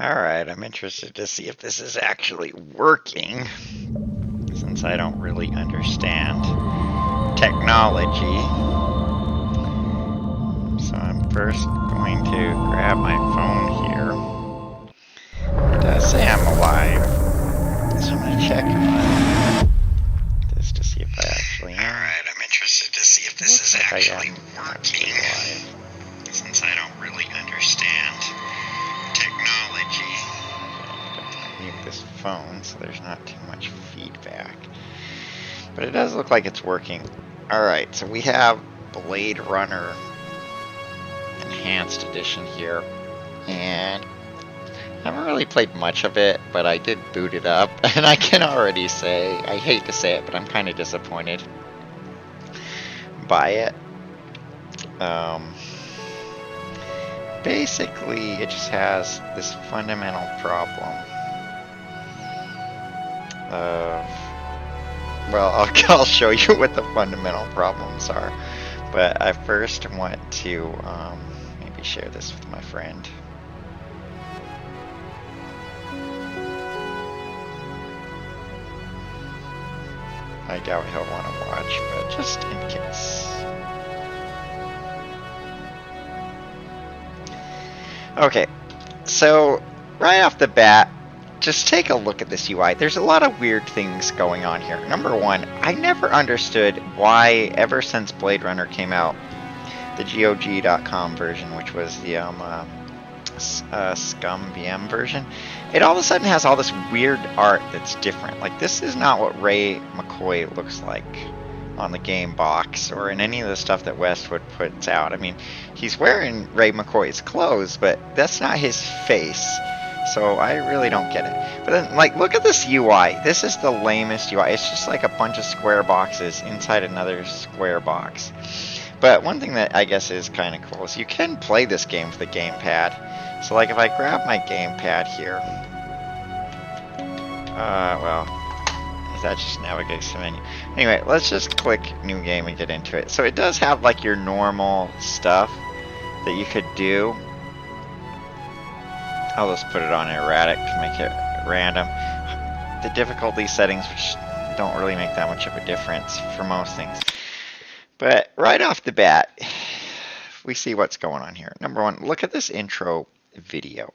Alright, I'm interested to see if this is actually working, since I don't really understand technology. So I'm first going to grab my phone here. It does say I'm alive, so I'm going to check on this to see if I actually am. Alright, I'm interested to see if this is actually working, since I don't really understand technology. Mute this phone so there's not too much feedback. But it does look like it's working. Alright, so we have Blade Runner Enhanced Edition here. And I haven't really played much of it, but I did boot it up. And I can already say, I hate to say it, but I'm kind of disappointed by it. Basically, it just has this fundamental problem of, well, I'll show you what the fundamental problems are, but I first want to maybe share this with my friend. I doubt he'll want to watch, but just in case. Okay, so right off the bat, just take a look at this UI. There's a lot of weird things going on here. Number one, I never understood why, ever since Blade Runner came out, the GOG.com version, which was the Scum VM version, it all of a sudden has all this weird art that's different. Like, this is not what Ray McCoy looks like on the game box or in any of the stuff that Westwood puts out. I mean, he's wearing Ray McCoy's clothes, but that's not his face. So I really don't get it. But then, like, look at this UI. This is the lamest UI. It's just like a bunch of square boxes inside another square box. But one thing that I guess is kind of cool is you can play this game with the gamepad. So, like, if I grab my gamepad here, well, that just navigates the menu. Anyway, let's just click new game and get into it. So it does have like your normal stuff that you could do. I'll just put it on erratic to make it random. The difficulty settings, which don't really make that much of a difference for most things. But right off the bat, we see what's going on here. Number one, look at this intro video.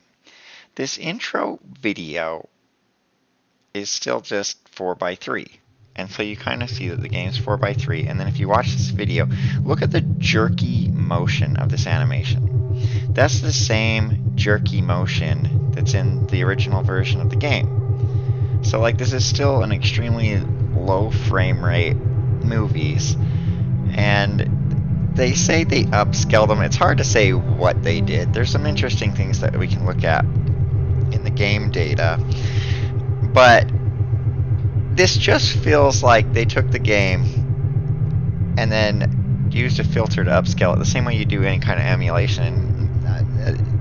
This intro video is still just 4:3. And so you kind of see that the game's 4:3. And then if you watch this video, look at the jerky motion of this animation. That's the same jerky motion that's in the original version of the game. So, like, this is still an extremely low frame rate movies. And they say they upscaled them. It's hard to say what they did. There's some interesting things that we can look at in the game data. But this just feels like they took the game and then used a filter to upscale it the same way you do any kind of emulation.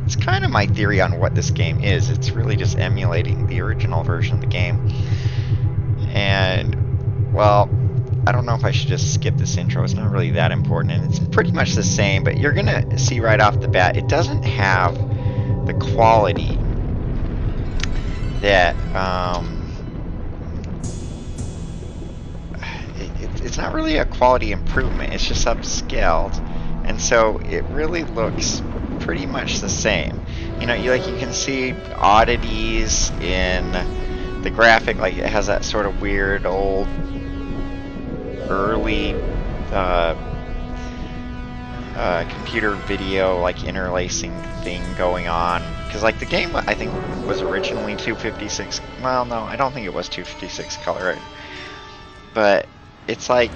It's kind of my theory on what this game is. It's really just emulating the original version of the game. And, well, I don't know if I should just skip this intro. It's not really that important, and it's pretty much the same, but you're going to see right off the bat, it doesn't have the quality that, it's not really a quality improvement, it's just upscaled, and so it really looks pretty much the same. You know, you can see oddities in the graphic, like it has that sort of weird old early computer video like interlacing thing going on, because like the game I think was originally 256. Well, no, I don't think it was 256 color, but it's like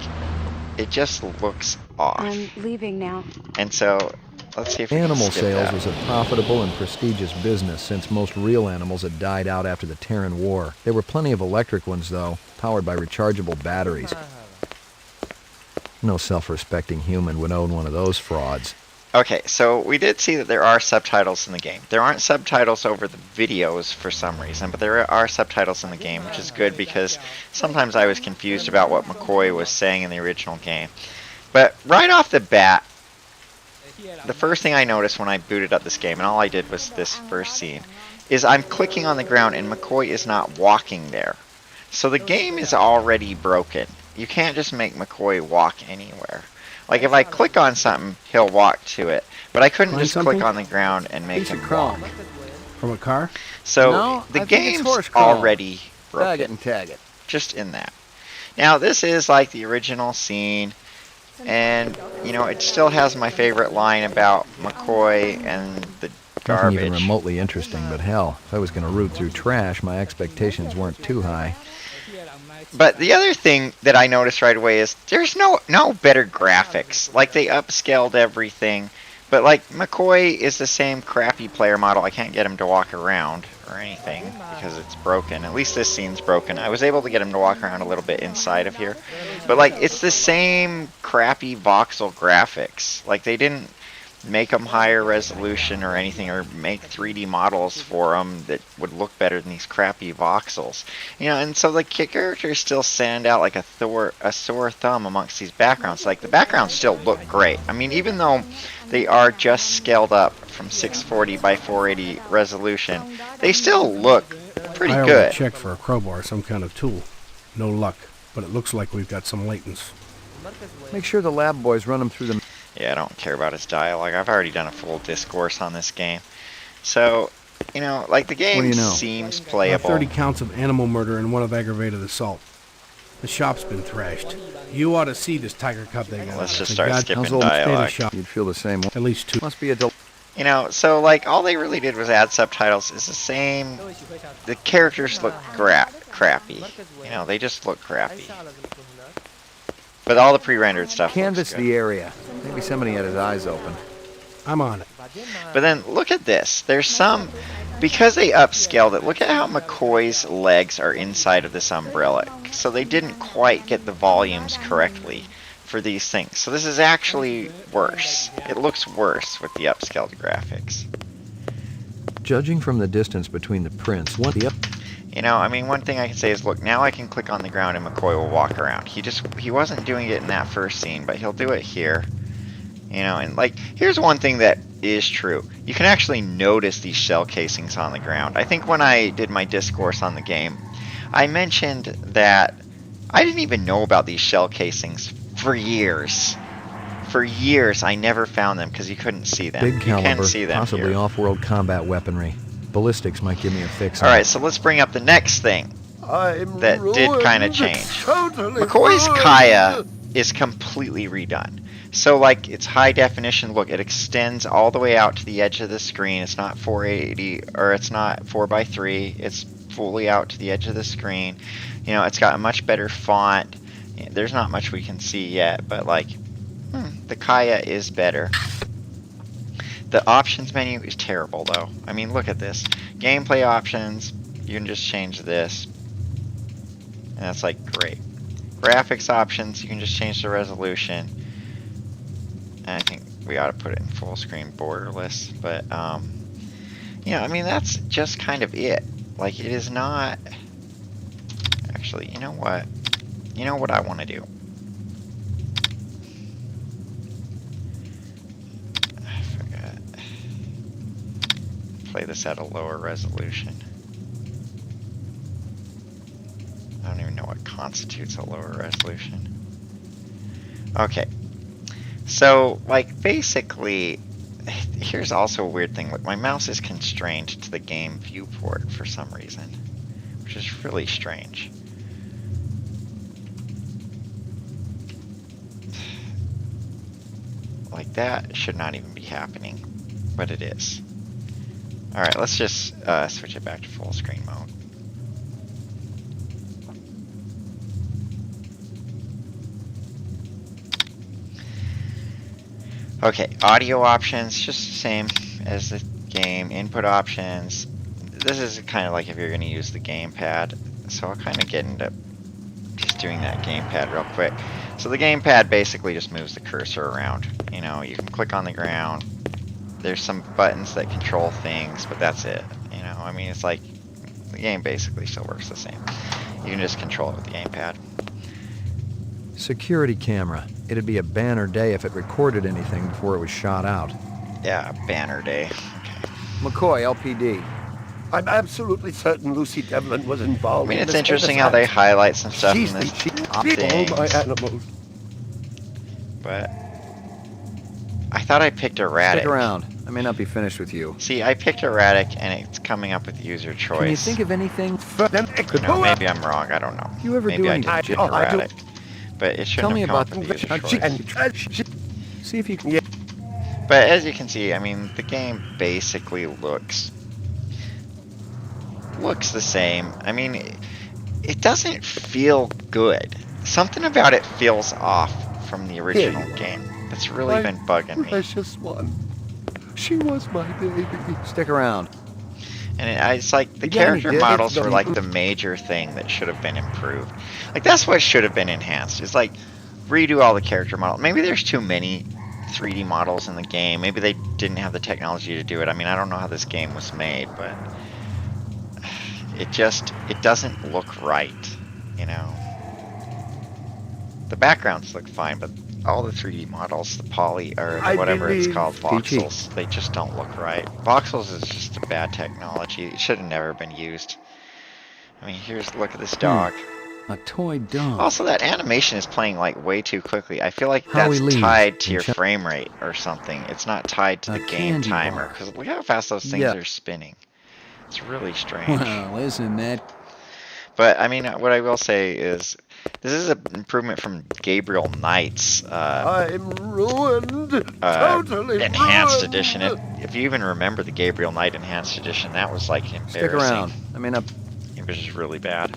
it just looks off. I'm leaving now. And so let's see if we can Animal skip sales that. was a profitable and prestigious business since most real animals had died out after the Terran War. There were plenty of electric ones, though, powered by rechargeable batteries. No self-respecting human would own one of those frauds. Okay, so we did see that there are subtitles in the game. There aren't subtitles over the videos for some reason, but there are subtitles in the game, which is good because sometimes I was confused about what McCoy was saying in the original game. But right off the bat, the first thing I noticed when I booted up this game, and all I did was this first scene, is I'm clicking on the ground and McCoy is not walking there. So the game is already broken. You can't just make McCoy walk anywhere. Like if I click on something, he'll walk to it. But I couldn't Find just something? click on the ground and make Piece of him chrome. walk. From a car? So No, the I think it's game's horse chrome. already broken. Tag it and tag it. Just in that. Now this is like the original scene, and you know it still has my favorite line about McCoy and the Nothing even garbage. remotely interesting, but hell, if I was going to root through trash, my expectations weren't too high. But the other thing that I noticed right away is there's no better graphics. Like they upscaled everything, but like McCoy is the same crappy player model. I can't get him to walk around or anything because it's broken. At least this scene's broken. I was able to get him to walk around a little bit inside of here, but like it's the same crappy voxel graphics. Like they didn't make them higher resolution or anything, or make 3D models for them that would look better than these crappy voxels. You know, and so the characters still stand out like a sore thumb amongst these backgrounds. Like the backgrounds still look great. I mean, even though they are just scaled up from 640 by 480 resolution, they still look pretty I already good. checked for a crowbar, some kind of tool. No luck, but it looks like we've got some latents. Make sure the lab boys run them through the... Yeah, I don't care about his dialogue. I've already done a full discourse on this game. So, you know, like the game What do you know? seems About playable. 30 counts of animal murder and one of aggravated assault. The shop's been thrashed. You ought to see this tiger cub they got. Let's just It's a start god- skipping how's old state of dialogue. shop? You'd feel the same way. At least two. Must be a del... You know, so like all they really did was add subtitles. It's the same. The characters look crappy. You know, they just look crappy. But all the pre-rendered stuff Canvas looks good. the area. Maybe somebody had his eyes open. I'm on it. But then look at this. There's some, because they upscaled it, look at how McCoy's legs are inside of this umbrella. So they didn't quite get the volumes correctly for these things. So this is actually worse. It looks worse with the upscaled graphics. Judging from the distance between the prints, You know, I mean, one thing I can say is, look, now I can click on the ground and McCoy will walk around. He wasn't doing it in that first scene, but he'll do it here. You know, and like, here's one thing that is true. You can actually notice these shell casings on the ground. I think when I did my discourse on the game, I mentioned that I didn't even know about these shell casings for years. For years, I never found them because you couldn't see them. big You caliber, can see them possibly here. off-world combat weaponry. Ballistics might give me a fix. All right, so let's bring up the next thing that did kind of change. McCoy's Kaya is completely redone. So like it's high definition. Look, it extends all the way out to the edge of the screen. It's not 480 or it's not 4:3. It's fully out to the edge of the screen. You know, it's got a much better font. There's not much we can see yet, but like the Kaya is better. The options menu is terrible though. I mean, look at this. Gameplay options, you can just change this. And that's like great. Graphics options, you can just change the resolution. And I think we ought to put it in full screen borderless. But, you know, I mean, that's just kind of it. Like, it is not... Actually, you know what? You know what I want to do? I forgot. Play this at a lower resolution. I don't even know what constitutes a lower resolution. Okay. So, like, basically, here's also a weird thing. Look, my mouse is constrained to the game viewport for some reason, which is really strange. Like, that should not even be happening, but it is. Alright, let's just switch it back to full screen mode. Okay, audio options, just the same as the game. Input options. This is kind of like if you're going to use the gamepad. So I'll kind of get into just doing that gamepad real quick. So the gamepad basically just moves the cursor around. You know, you can click on the ground. There's some buttons that control things, but that's it. You know, I mean, it's like the game basically still works the same. You can just control it with the gamepad. Security camera. It'd be a banner day if it recorded anything before it was shot out. Yeah, banner day. Okay. McCoy, LPD. I'm absolutely certain Lucy Devlin was I involved. mean, in it's this interesting how they homicide. highlight some stuff She's in the this she thing, all my animals. but I thought I picked erratic. Stick around. I may not be finished with you. See, I picked erratic, and it's coming up with user choice. Can you think of anything? You know, maybe I'm wrong. I don't know. You ever Maybe do I anything? did pick I do. erratic, but it shouldn't Tell have me come about up with user choice. See if you can. But as you can see, I mean, the game basically looks the same. I mean, it doesn't feel good. Something about it feels off from the original game. That's really My been bugging me. precious one. She was my baby. Stick around. And it's like the Yeah, character he did. models It's were like the major thing that should have been improved. Like that's what should have been enhanced. Is like redo all the character models. Maybe there's too many 3D models in the game. Maybe they didn't have the technology to do it. I mean, I don't know how this game was made, but it doesn't look right, you know. The backgrounds look fine, but all the 3D models, the poly or whatever it's called, voxels, they just don't look right. Voxels is just a bad technology. It should have never been used. I mean, look at this dog. A toy dog. Also, that animation is playing like way too quickly. I feel like How we that's leave tied to and your check- frame rate or something. It's not tied to A the game candy timer. bar. Because look how fast those things Yeah. are spinning. It's really strange. Well, isn't that? But I mean, what I will say is, this is an improvement from Gabriel Knight's I'm ruined. Totally Enhanced ruined. Edition. If you even remember the Gabriel Knight Enhanced Edition, that was like embarrassing. Stick around. I may not. It was just really bad.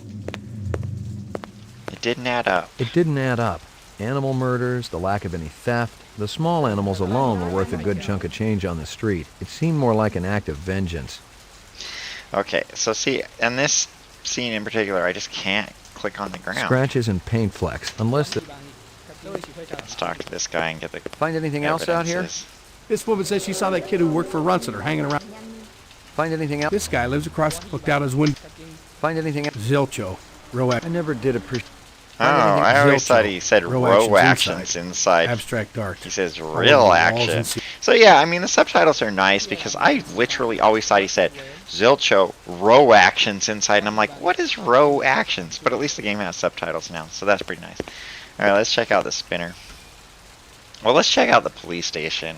It didn't add up. It didn't add up. Animal murders, the lack of any theft, the small animals alone were worth a good chunk of change on the street. It seemed more like an act of vengeance. Okay, so see, and this scene in particular, I just can't click on the ground. Scratches and paint flecks, unless the... Let's talk to this guy and get the Find anything else out here? evidences. This woman says she saw that kid who worked for Runceter hanging around. Find anything else? This guy lives across, looked out his window. Find anything else? Zilcho. I never did appreciate... Oh, I always Zilcho. thought he said Row row actions actions inside. Abstract art. He says All over real the walls action. and ce- So yeah, I mean the subtitles are nice because I literally always thought he said Zilcho row actions inside, and I'm like, what is row actions? But at least the game has subtitles now, so that's pretty nice. All right, let's check out the spinner. Well, let's check out the police station.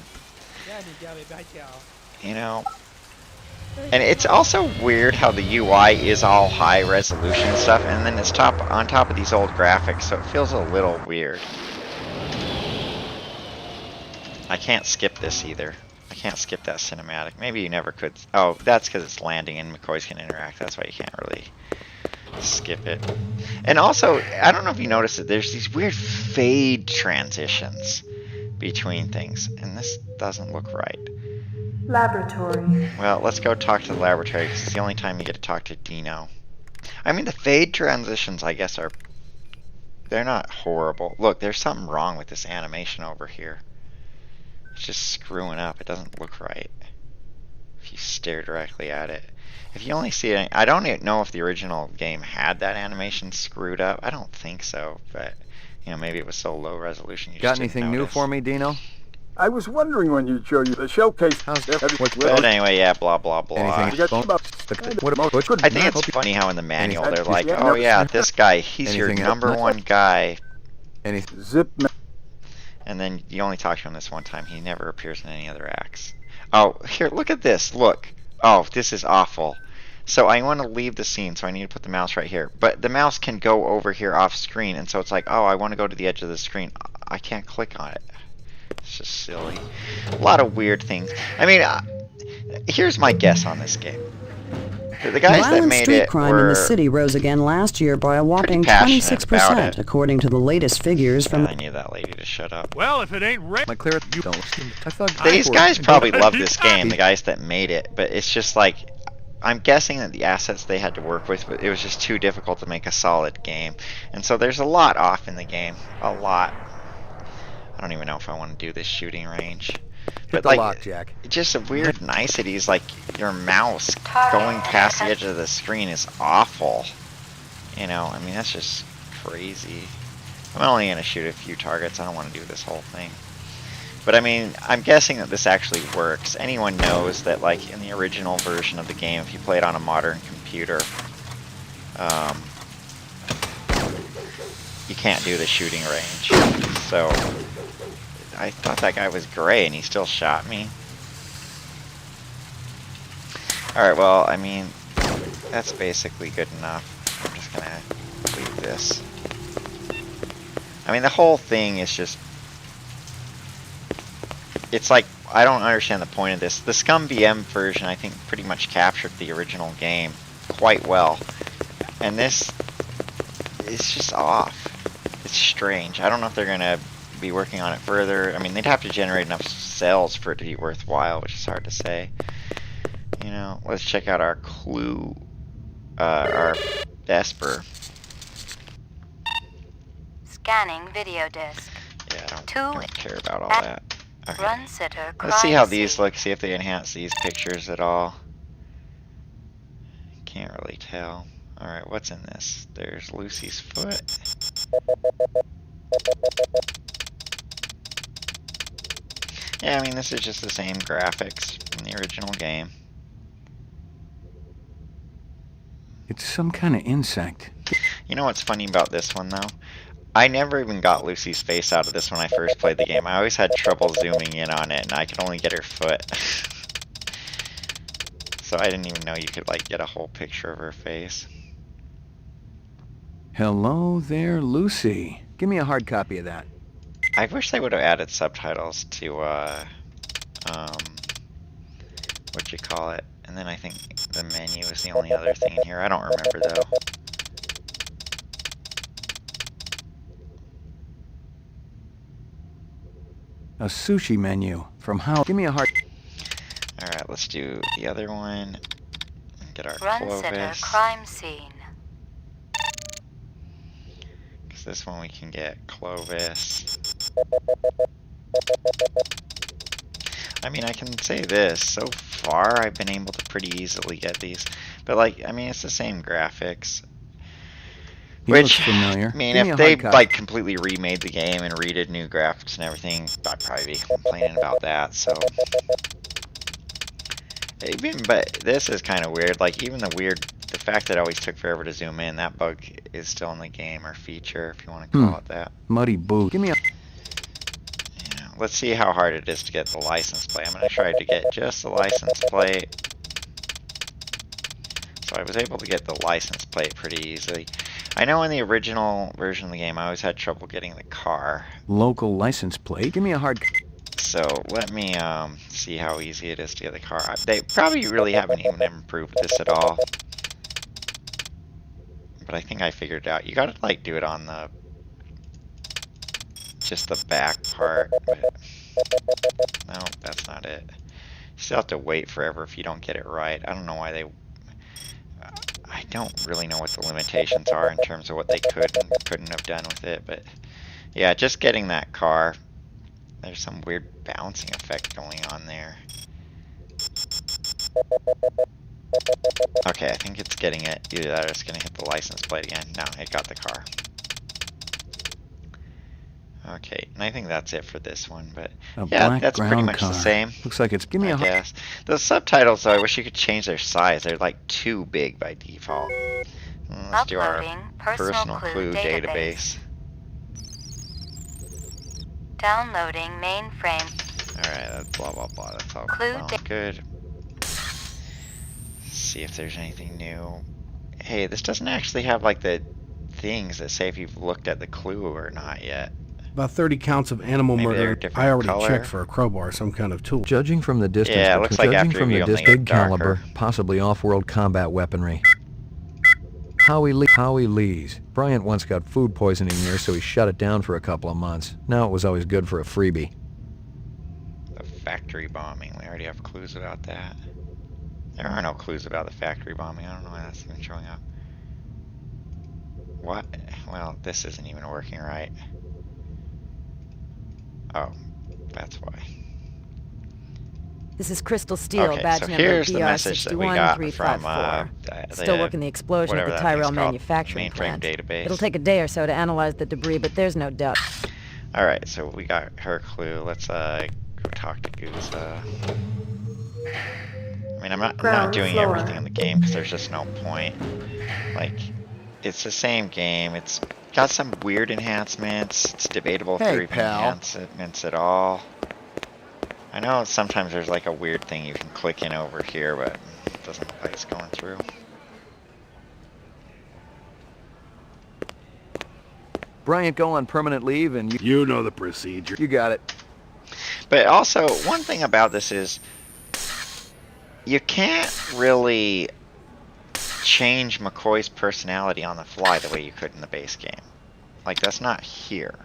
You know, and it's also weird how the UI is all high resolution stuff, and then it's on top of these old graphics, so it feels a little weird. I can't skip this either. I can't skip that cinematic. Maybe you never could. Oh, that's because it's landing and McCoys can interact. That's why you can't really skip it. And also, I don't know if you noticed it, there's these weird fade transitions between things, and this doesn't look right. Laboratory. Well, let's go talk to the laboratory because it's the only time you get to talk to Dino. I mean, the fade transitions, I guess, they're not horrible. Look, there's something wrong with this animation over here. It's just screwing up. It doesn't look right if you stare directly at it. If you only see it, I don't even know if the original game had that animation screwed up. I don't think so, but you know, maybe it was so low resolution you Got just didn't anything new notice. for me, Dino? I was wondering when you'd show you the showcase. But anyway, yeah, blah blah blah. Anything? I think it's funny how in the manual they're like, oh yeah, this guy, he's your Anything number else? one guy. Anything? Zip. And then you only talk to him this one time. He never appears in any other acts. Oh, here, look at this. Look. Oh, this is awful. So I want to leave the scene, so I need to put the mouse right here. But the mouse can go over here off screen, and so it's like, oh, I want to go to the edge of the screen. I can't click on it. It's just silly. A lot of weird things. I mean, here's my guess on this game. The guys that Violent made street it crime were in the city rose again last year by a whopping passionate about 26%, it. according to the latest figures from I knew that lady to shut up. Well, if it ain't Am I clear? You don't. I thought These guys probably love this game, the guys that made it, but it's just like, I'm guessing that the assets they had to work with, it was just too difficult to make a solid game. And so there's a lot off in the game. A lot. I don't even know if I want to do this shooting range. But the like, lock, Jack. just a weird niceties, like your mouse going past the edge of the screen is awful. You know, I mean, that's just crazy. I'm only going to shoot a few targets. I don't want to do this whole thing. But I mean, I'm guessing that this actually works. Anyone knows that, like, in the original version of the game, if you play it on a modern computer, you can't do the shooting range. So, I thought that guy was gray and he still shot me. Alright, well, I mean, that's basically good enough. I'm just gonna leave this. I mean, the whole thing is just... It's like, I don't understand the point of this. The Scum VM version, I think, pretty much captured the original game quite well. And this is just off. It's strange. I don't know if they're going to be working on it further. I mean, they'd have to generate enough cells for it to be worthwhile, which is hard to say. You know, let's check out our clue, our Esper. Scanning video disc. Yeah, I don't care about all that. Okay. Run sitter. Let's see how these look, see if they enhance these pictures at all. Can't really tell. Alright, what's in this? There's Lucy's foot. Yeah, I mean, this is just the same graphics from the original game. It's some kind of insect. You know what's funny about this one, though? I never even got Lucy's face out of this when I first played the game. I always had trouble zooming in on it, and I could only get her foot. So I didn't even know you could, like, get a whole picture of her face. Hello there, Lucy. Give me a hard copy of that. I wish they would have added subtitles to, what you call it. And then I think the menu is the only other thing in here. I don't remember, though. A sushi menu from how? Give me a hard... Alright, let's do the other one. Get our Run sitter. Clovis. Crime scene. Because this one we can get Clovis. I mean, I can say this. So far, I've been able to pretty easily get these. But, like, I mean, it's the same graphics. He looks Which, familiar. I mean, Give me if a they, hard copy. like, completely remade the game and redid new graphics and everything, I'd probably be complaining about that, so... But this is kind of weird. Like, even the fact that it always took forever to zoom in, that bug is still in the game, or feature, if you want to call it that. Muddy boot. Give me a... You know, let's see how hard it is to get the license plate. I'm going to try to get just the license plate. So I was able to get the license plate pretty easily. I know in the original version of the game, I always had trouble getting the car. Local license plate. Give me a hard... So let me see how easy it is to get the car. They probably really haven't even improved this at all. But I think I figured it out. You gotta, like, do it on the... just the back part. But no, that's not it. You still have to wait forever if you don't get it right. I don't know why they... I don't really know what the limitations are in terms of what they could and couldn't have done with it. But yeah, just getting that car... There's some weird bouncing effect going on there. Okay, I think it's getting it. Either that or it's going to hit the license plate again. No, it got the car. Okay, and I think that's it for this one. But yeah, that's pretty much the same. Looks like it's... Give me I guess. The subtitles, though, I wish you could change their size. They're like too big by default. Let's do our Uploading personal clue database. Downloading mainframe. Alright, that's blah blah blah. That's all Clue well, good. See if there's anything new. Hey, this doesn't actually have like the things that say if you've looked at the clue or not yet. About 30 counts of animal Maybe they're a murder. different I already color. checked for a crowbar, some kind of tool. Judging from the distance... Yeah, it looks like judging after from you the only distance, get big caliber, darker. possibly off-world combat weaponry. Howie Lee's. Bryant once got food poisoning here, so he shut it down for a couple of months. Now it was always good for a freebie. The factory bombing. We already have clues about that. There are no clues about the factory bombing. I don't know why that's even showing up. What? Well, this isn't even working right. Oh, that's why. This is Crystal Steel, Okay, badge so number here's the message that we got from Still working the explosion at whatever the that Tyrell thing's called, manufacturing mainframe plant. database. It'll take a day or so to analyze the debris, but there's no doubt. Alright, so we got her clue. Let's go talk to Guza. I mean, I'm not Ground doing floor. everything in the game because there's just no point. Like, it's the same game. It's got some weird enhancements. It's debatable if there are even enhancements at all. I know sometimes there's like a weird thing you can click in over here, but it doesn't look like it's going through. Bryant go on permanent leave and You know the procedure. you got it. But also, one thing about this is you can't really change McCoy's personality on the fly the way you could in the base game. Like, that's not here.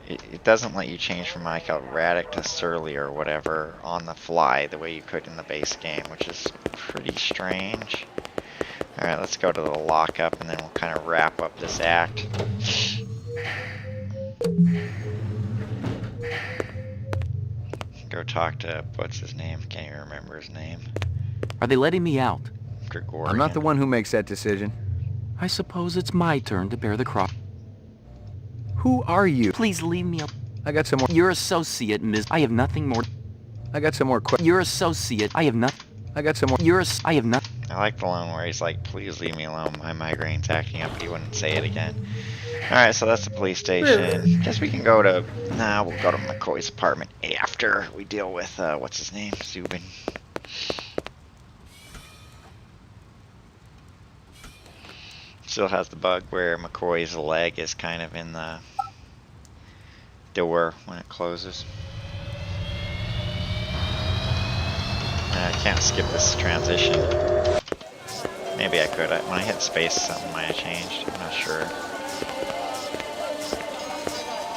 It doesn't let you change from like erratic to surly or whatever on the fly the way you could in the base game, which is pretty strange. Alright, let's go to the lockup and then we'll kind of wrap up this act. Go talk to, what's his name? Can't even remember his name. Are they letting me out? Gregorian. I'm not the one who makes that decision. I suppose it's my turn to bear the cross. Who are you? Please leave me alone. I got some more. Your associate, Miss. I have nothing more. I got some more questions. Your associate. I have nothing. I got some more. I have nothing. I like the one where he's like, please leave me alone, my migraine's acting up, but he wouldn't say it again. Alright, so that's the police station. Guess we can go to, we'll go to McCoy's apartment after we deal with, what's his name? Zubin. Still has the bug where McCoy's leg is kind of in the door when it closes. I can't skip this transition. Maybe I could. When I hit space, something might have changed. I'm not sure.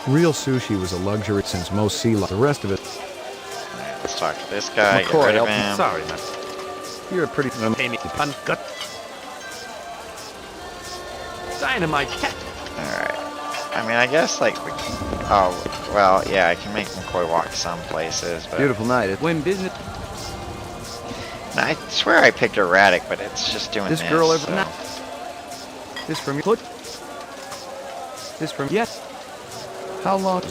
Real sushi was a luxury since most sea life. The rest of it. Alright, let's talk to this guy. McCoy, Get rid of him. Sorry, man. You're a pretty. Uncut. Dynamite cat. Alright. I mean, I guess, like, oh, well, yeah, I can make McCoy walk some places, but... Beautiful night. When business. No, I swear I picked erratic, but it's just doing this. This girl ever. So. This from you. Put. This from. Yes. How long?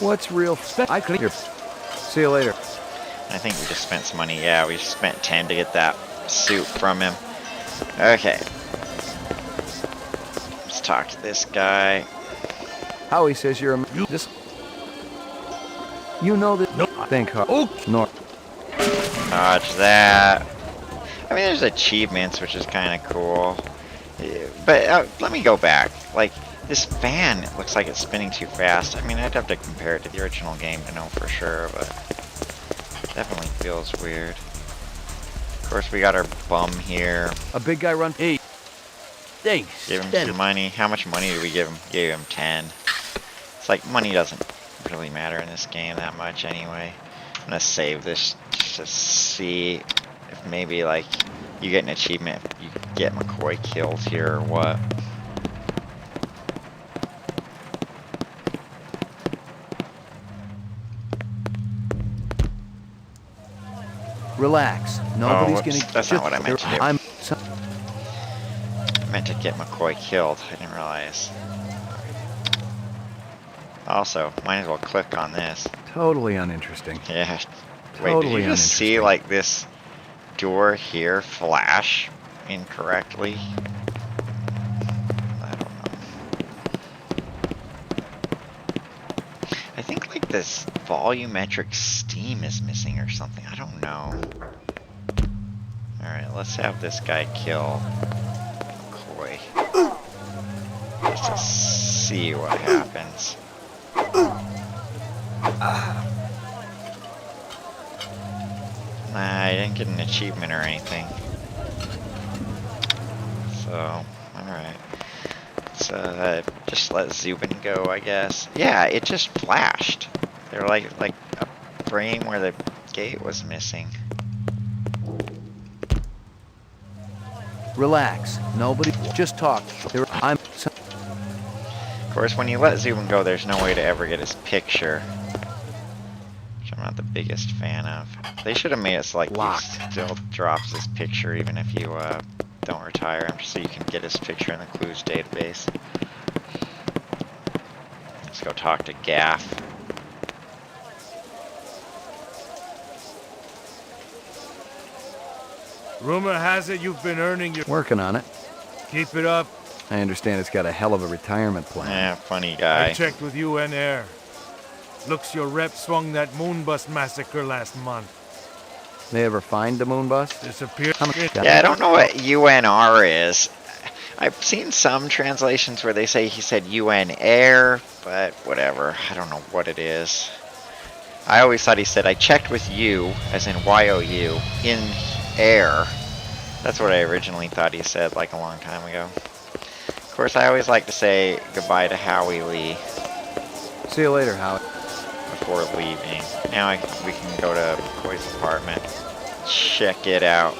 What's real? I could. Here. See you later. I think we just spent some money. Yeah, we just spent 10 to get that suit from him. Okay. Let's talk to this guy. Howie says you're a. This. You know that. No. Think hard. Oh. No. Dodge that. I mean, there's achievements, which is kind of cool. But let me go back. Like, this fan, it looks like it's spinning too fast. I mean, I'd have to compare it to the original game to know for sure, but it definitely feels weird. Of course, we got our bum here. A big guy run. Hey. Thanks. Give him some money. How much money did we give him? Gave him 10. It's like, money doesn't really matter in this game that much anyway. I'm gonna save this just to see if maybe, like, you get an achievement if you get McCoy killed here or what. Relax. Nobody's gonna. That's not what I meant to do. I meant to get McCoy killed. I didn't realize. Also, might as well click on this. Totally uninteresting. Yeah. Wait, Totally did you just see, like, this door here flash incorrectly? I don't know. I think, like, this volumetric steam is missing or something. I don't know. Alright, let's have this guy kill McCoy. Just to see what happens. Nah, I didn't get an achievement or anything. So, alright. Let's just let Zubin go, I guess. Yeah, it just flashed. They're like a frame where the gate was missing. Relax. Nobody. Just talk. Of course, when you let Zubin go, there's no way to ever get his picture. Which I'm not the biggest fan of. They should have made it so, like, he still drops his picture even if you don't retire him, so you can get his picture in the clues database. Let's go talk to Gaff. Rumor has it you've been earning your... Working on it. Keep it up. I understand it's got a hell of a retirement plan. Yeah, funny guy. I checked with UN Air. Looks your rep swung that moonbus massacre last month. They ever find the moon bus? Disappeared. Yeah, I don't know what UNR is. I've seen some translations where they say he said UN Air, but whatever. I don't know what it is. I always thought he said, I checked with you, as in Y-O-U, in air. That's what I originally thought he said, like a long time ago. Of course, I always like to say goodbye to Howie Lee See you later, Howie. before leaving. Now we can go to McCoy's apartment. Check it out.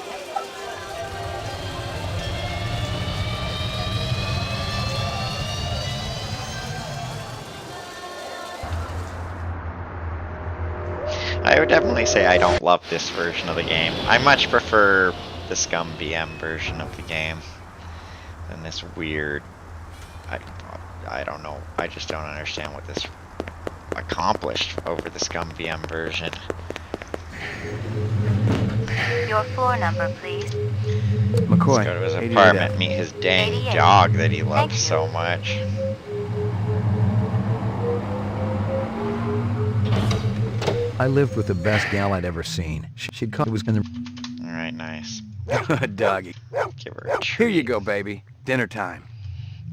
I would definitely say I don't love this version of the game. I much prefer the Scum BM version of the game than this weird... I don't know. I just don't understand what this accomplished over the Scum BM version. Your floor number, please. McCoy. Let's go to his 88. apartment, meet his dang 88. dog that he Thank loves you. so much. I lived with the best gal I'd ever seen. She'd call... It was gonna... Alright, nice. Doggy. Give her a treat. Here you go, baby. Dinner time.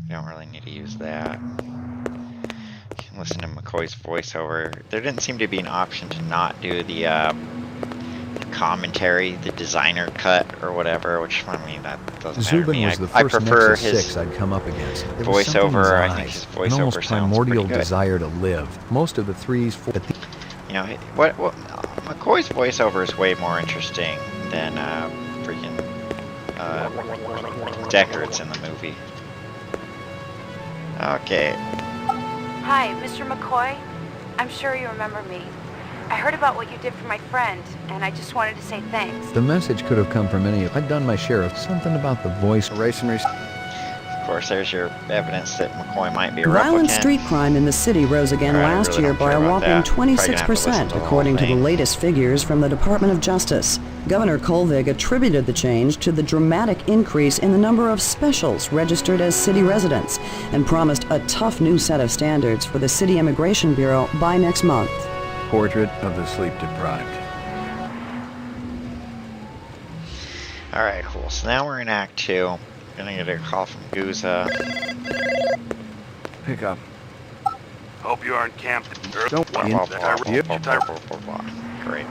You don't really need to use that. You can listen to McCoy's voiceover. There didn't seem to be an option to not do the commentary, the designer cut or whatever, which, I mean, that doesn't matter to Zubin me. was the I first prefer Nexus his 6 I'd come up against. There was something in voiceover. his I think eyes, his an voiceover almost sounds primordial pretty good. desire to live. Most of the 3s, 4... You know, what McCoy's voiceover is way more interesting than freaking Deckard's in the movie. Okay. Hi, Mr. McCoy. I'm sure you remember me. I heard about what you did for my friend, and I just wanted to say thanks. The message could have come from any of... I'd done my share of something about the voice. Erase and Of course, there's your evidence that McCoy might be a Violent replicant. street crime in the city rose again Alright, I last really year don't by care a about whopping that. Probably gonna have to listen 26%, to the whole according to the thing. latest figures from the Department of Justice. Governor Kolvig attributed the change to the dramatic increase in the number of specials registered as city residents and promised a tough new set of standards for the City Immigration Bureau by next month. Portrait of the sleep-deprived. Alright, cool. So now we're in Act 2. Gonna get a call from Guza. Pick up. Hope you aren't camped. Don't Blah, worry. blah, blah, blah, Yep. blah, blah, blah, blah, blah. Great.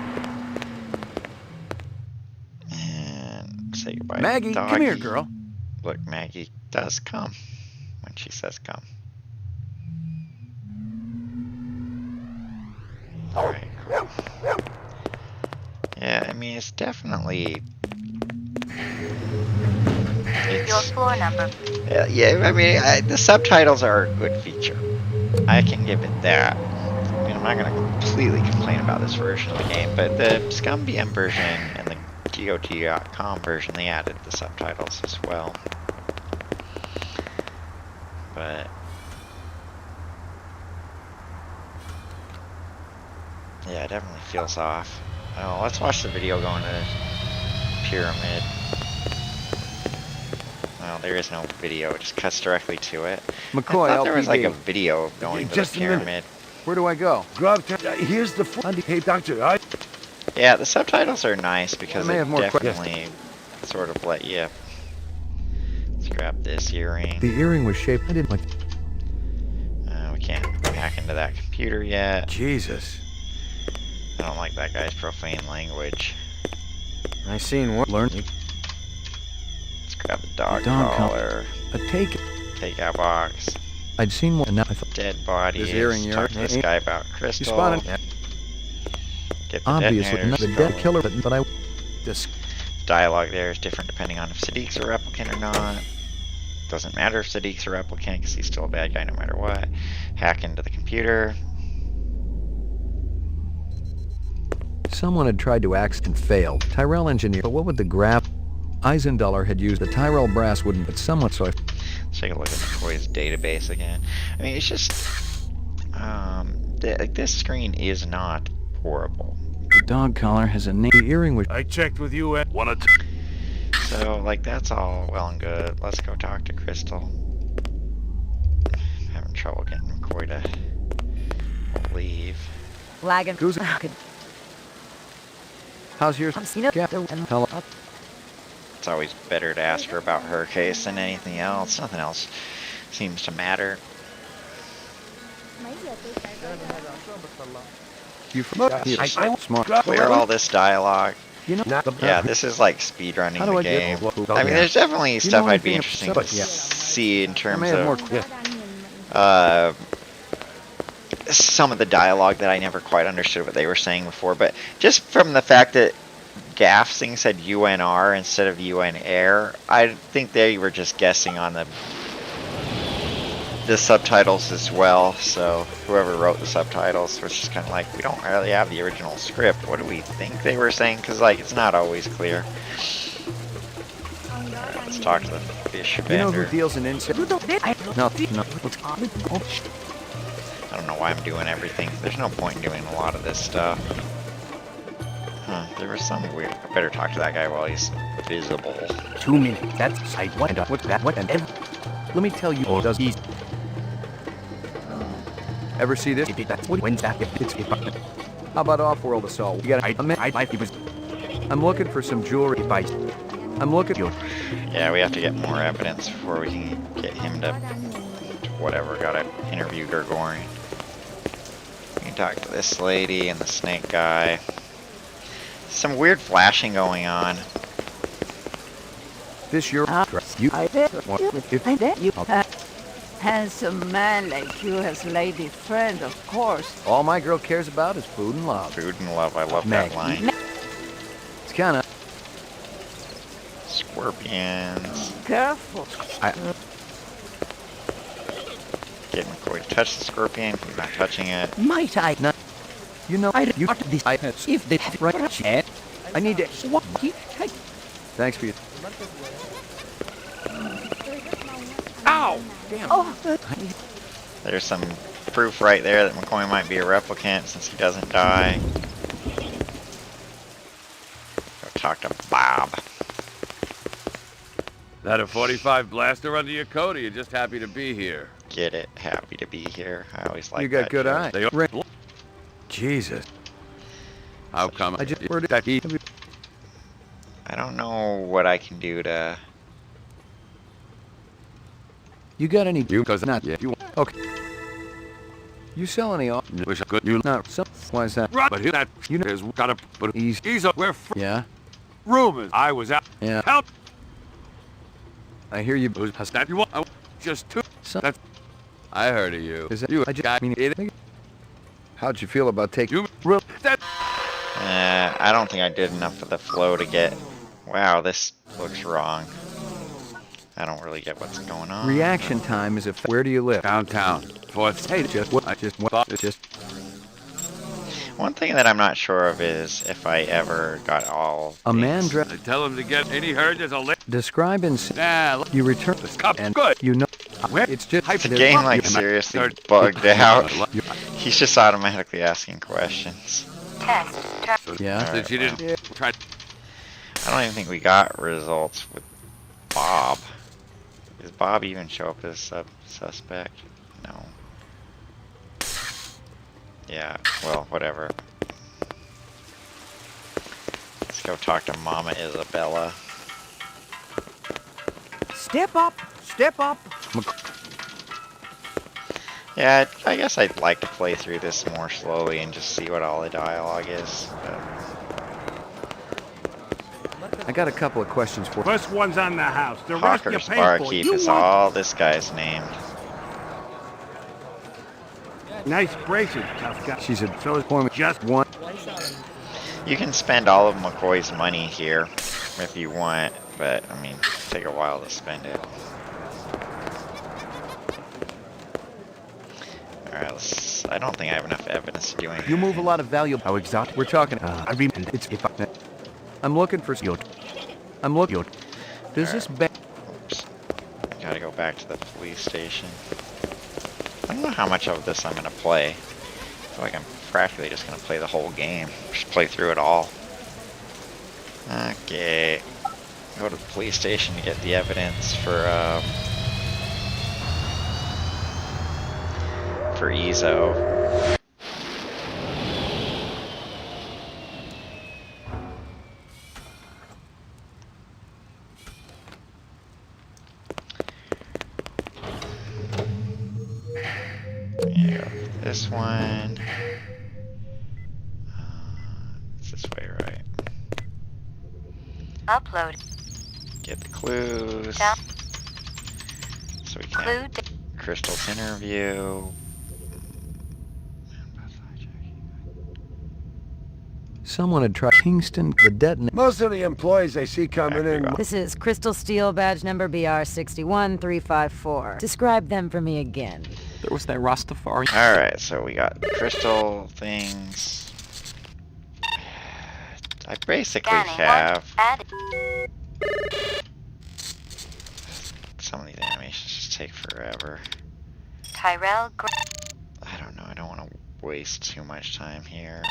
And say goodbye to Maggie, Doggy. come here, girl. Look, Maggie does come when she says come. Alright, cool. Yeah, I mean, it's definitely... Your floor number. Yeah, I mean, the subtitles are a good feature. I can give it that. I mean, I'm not going to completely complain about this version of the game, but the Scum BM version and the GOG.com version, they added the subtitles as well. But... yeah, it definitely feels off. Oh, let's watch the video going to the pyramid. Well, there is no video, it just cuts directly to it. McCoy, I thought there was like a LPD. video of going to Just the a minute. pyramid. Where do I go? Here's the... Hey, doctor, Yeah, the subtitles are nice because I may they have more definitely sort of let you... Let's grab this earring. The earring was shaped... I didn't like... We can't hack into that computer yet. Jesus. I don't like that guy's profane language. I seen one. Learn. Let's grab the dog Dog collar. A take. Takeout box. I'd seen one. And now I thought... Dead bodies. This earring, Talk to this guy about You Crystal. spotted... Get the Obviously, detonators not the dead going. killer, but I... This... Dialogue there is different depending on if Sadiq's a replicant or not. Doesn't matter if Sadiq's a replicant because he's still a bad guy no matter what. Hack into the computer. Someone had tried to axe and failed. Tyrell engineer, but what would the graph... Eisendaller had used the Tyrell brass wouldn't, but somewhat so I... Let's take a look at McCoy's database again. I mean, it's just... This screen is not horrible. The dog collar has a name. The earring was... I checked with you and one of So, like, that's all well and good. Let's go talk to Crystal. I'm having trouble getting McCoy to leave. Lagging. How's yours? Hello. It's always better to ask her about her case than anything else. Nothing else seems to matter. You from here? I smart. Clear all this dialogue. You know, Yeah, this is like speedrunning How do the I game. get- I mean, there's definitely stuff I'd be anything interesting to but- yeah. see in I terms may have more. of some of the dialogue that I never quite understood what they were saying before. But just from the fact that Gaff's thing said UNR instead of UNR, I think they were just guessing on the subtitles as well. So whoever wrote the subtitles was just kind of like, we don't really have the original script. What do we think they were saying? Because like it's not always clear. Alright, let's talk to the fish vendor. You know who deals in insects? No. I don't know why I'm doing everything. There's no point in doing a lot of this stuff. Huh, there was some weird... I better talk to that guy while he's visible. 2 minutes. That's I what and what that what and let me tell you. Does he Ever see this? that's what when's that? How about off-world assault? You got I was I'm looking for some jewelry. I'm looking. Yeah, we have to get more evidence before we can get him to whatever. Gotta interview Gregorian. We can talk to this lady and the snake guy. Some weird flashing going on. This your you. Handsome man like you has lady friend, of course. All my girl cares about is food and love. Food and love. I love that line. It's kind of Scorpions. Careful. Get McCoy to touch the scorpion. He's not touching it. might I not you know I you this I if they right chat. I need to. What? Thanks for your. Ow! Damn. Oh, There's some proof right there that McCoy might be a replicant since he doesn't die. Go talk to Bob. That a 45 blaster under your coat, or you just happy to be here? Get it? Happy to be here. I always like You got that good joke. eye. They Jesus. How come? I just heard that he. I don't know what I can do to... You got any? You cause not yet. You Okay. You sell any off? wish I could. You No. Some. Why is that? right, but that you know is gotta. But he's a we're Yeah. rumors. I was out. Yeah. Help! I hear you. Who's that? You want? Just two. Some. That's. I heard of you. Is that You? I just. I mean, how'd you feel about taking? You real that? I don't think I did enough of the flow to get... Wow, this looks wrong. I don't really get what's going on. Reaction time is where do you live? Downtown. Fourth. Hey, just what? I just what? Just. One thing that I'm not sure of is if I ever got all... A man things. dressed. I tell him to get. Any heard there's a list. Describe in. Nah, look, You return. this cup. And Good. you know. Where? It's just. The game, like, seriously bugged out. He's just automatically asking questions. Test. Yeah. Since you didn't try. I don't even think we got results with Bob. Does Bob even show up as a suspect? No. Yeah, well, whatever. Let's go talk to Mama Isabella. Step up. Step up. Yeah, I guess I'd like to play through this more slowly and just see what all the dialogue is. But I got a couple of questions for you. First one's on the house. The rest you Hawker's pay for. Barkeep You is want all this guy's named. nice bracelet, tough guy. She said, So "For me, just one." You can spend all of McCoy's money here if you want, but I mean, take a while to spend it. Alright, I don't think I have enough evidence to do anything. You move a lot of value. How exotic? We're talking. I mean, it's if I'm looking for you. I'm looking. Does this Oops. I gotta go back to the police station. know how much of this I'm going to play. I feel like I'm practically just going to play the whole game. Just play through it all. Okay. Go to the police station to get the evidence for Ezo. Yeah, this one. It's this way, right? Upload. Get the clues. Down. So we can have Crystal's interview. Someone had tried Kingston, the detonator. Most of the employees I see coming in. This is Crystal Steel, badge number BR61354. Describe them for me again. There was that Rastafari. Alright, so we got Crystal things. I basically have... Some of these animations just take forever. Tyrell. I don't know, I don't want to waste too much time here.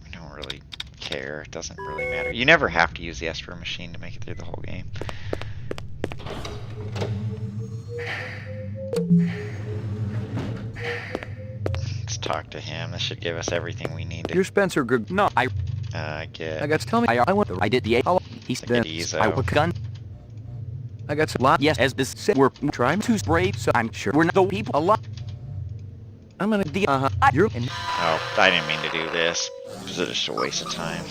I don't really care, it doesn't really matter. You never have to use the Esper machine to make it through the whole game. Let's talk to him. This should give us everything we need to You're Spencer Greg. No, get. I got to tell me. I went. I did the A. He's Get then. Ezo. I was gun. I got some lot. Yes, as this said, we're trying to spray, so I'm sure we're not the people a lot. I'm gonna the you're in. Oh, I didn't mean to do this. This is just a waste of time.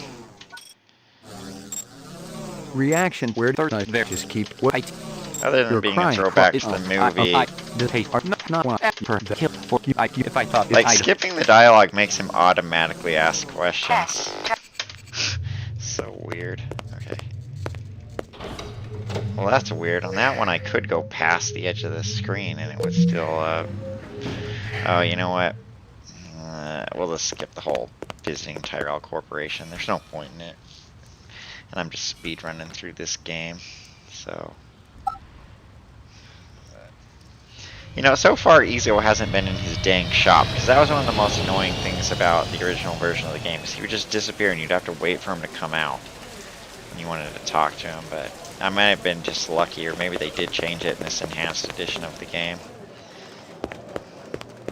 Reaction where there just keep white. Other than being a throwback to the movie. Like, skipping the dialogue makes him automatically ask questions. So weird. Okay. Well, that's weird. On that one, I could go past the edge of the screen and it would still, Oh, you know what? We'll just skip the whole visiting Tyrell Corporation. There's no point in it. And I'm just speedrunning through this game. So... You know, so far Ezo hasn't been in his dang shop, because that was one of the most annoying things about the original version of the game, is he would just disappear and you'd have to wait for him to come out when you wanted to talk to him, but I might have been just lucky, or maybe they did change it in this enhanced edition of the game.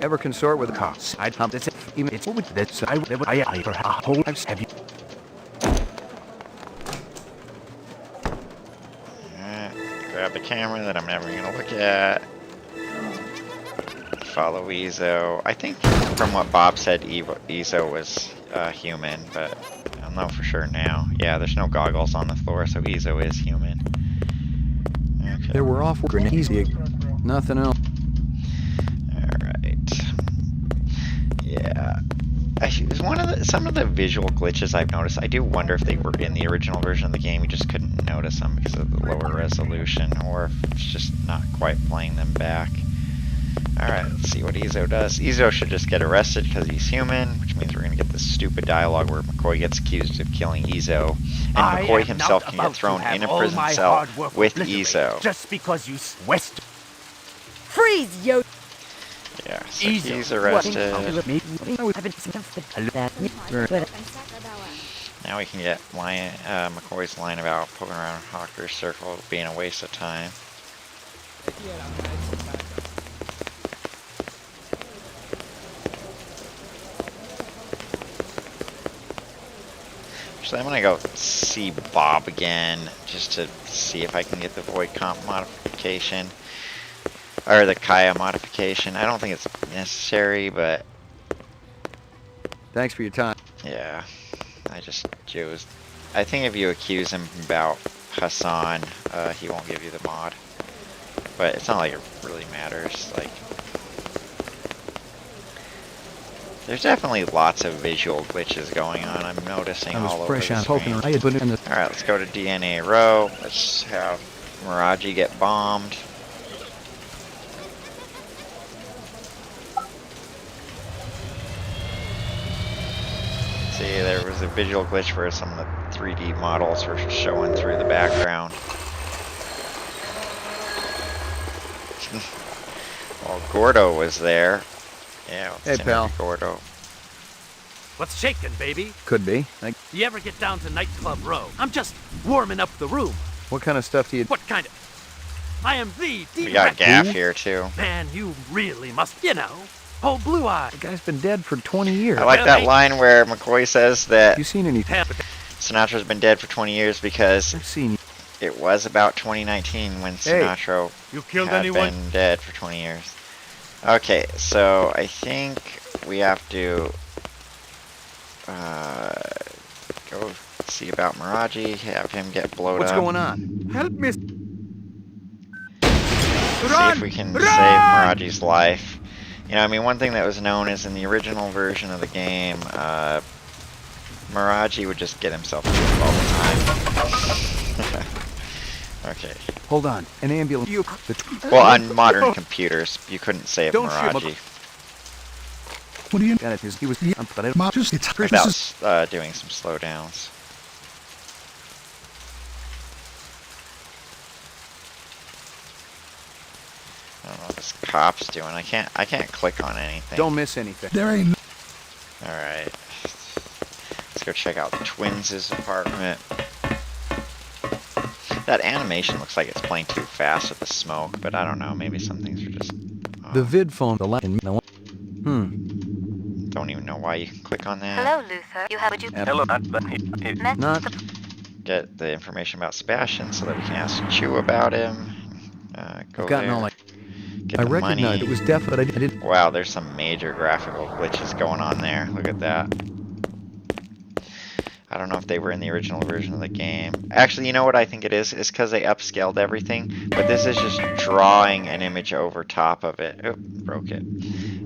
Ever consort with cops? I'd hump it. Even it's with that side. I for a whole life. Have you? Alright, grab the camera that I'm never gonna look at. Follow Ezo. I think from what Bob said, Ezo was human, but I don't know for sure now. Yeah, there's no goggles on the floor, so Ezo is human. Okay. There were off grenades. Nothing else. Alright. Yeah. Actually, some of the visual glitches I've noticed, I do wonder if they were in the original version of the game, you just couldn't notice them because of the lower resolution, or if it's just not quite playing them back. Alright, let's see what Ezo does. Ezo should just get arrested because he's human, which means we're going to get this stupid dialogue where McCoy gets accused of killing Ezo. And McCoy himself can get thrown in a prison cell with Ezo. Just because you west. Freeze, yo! Yeah, so he's arrested. Now we can get McCoy's line about poking around Hawker's circle being a waste of time. So I'm gonna go see Bob again, just to see if I can get the Void Comp modification, or the Kaya modification. I don't think it's necessary, but... Thanks for your time. Yeah, I think if you accuse him about Hassan, he won't give you the mod. But it's not like it really matters, like... There's definitely lots of visual glitches going on, I'm noticing all over the screen. Alright, let's go to DNA Row. Let's have Miraji get bombed. See, there was a visual glitch where some of the 3D models were showing through the background. Well, Gordo was there. Yeah, Hey, pal. Gordo. What's shaking, baby? Could be. You ever get down to Nightclub Row? I'm just warming up the room. What kind of stuff do you... What kind of... I am the We got Gaff here, too. Man, you really must, you know. Oh, Blue Eye. The guy's been dead for 20 years. I like that line where McCoy says that You seen any... Sinatra's been dead for 20 years because I've seen... it was about 2019 when Sinatra You killed had anyone? been dead for 20 years. Okay, so I think we have to go see about Miraji, have him get blown What's up. going on? Help me. See if we can save Miraji's life. You know, I mean, one thing that was known is in the original version of the game, Miraji would just get himself killed all the time. Okay. Hold on. An ambulance. Well, on modern computers, you couldn't save Don't Miraji What do you... He was... without doing some slowdowns. I don't know what this cop's doing. I can't click on anything. Don't miss anything. There ain't... Alright. Let's go check out the twins' apartment. That animation looks like it's playing too fast with the smoke, but I don't know. Maybe some things are just... The vid phone... Don't even know why you can click on that. Hello, Luther. You have... Hello, Not... Get the information about Sebastian so that we can ask Chew about him. Go I've gotten there. all like... Get I the recognized money. it was deaf, but I didn't... Wow, there's some major graphical glitches going on there. Look at that. I don't know if they were in the original version of the game. Actually, you know what I think it is? It's because they upscaled everything. But this is just drawing an image over top of it. Oh, broke it.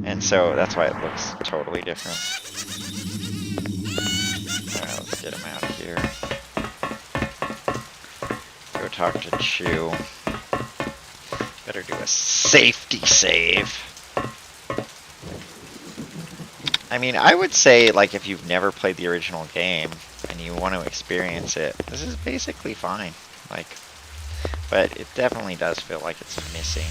And so that's why it looks totally different. Alright, let's get him out of here. Go talk to Chew. Better do a safety save. I mean, I would say, like, if you've never played the original game and you want to experience it, this is basically fine. Like, but it definitely does feel like it's missing.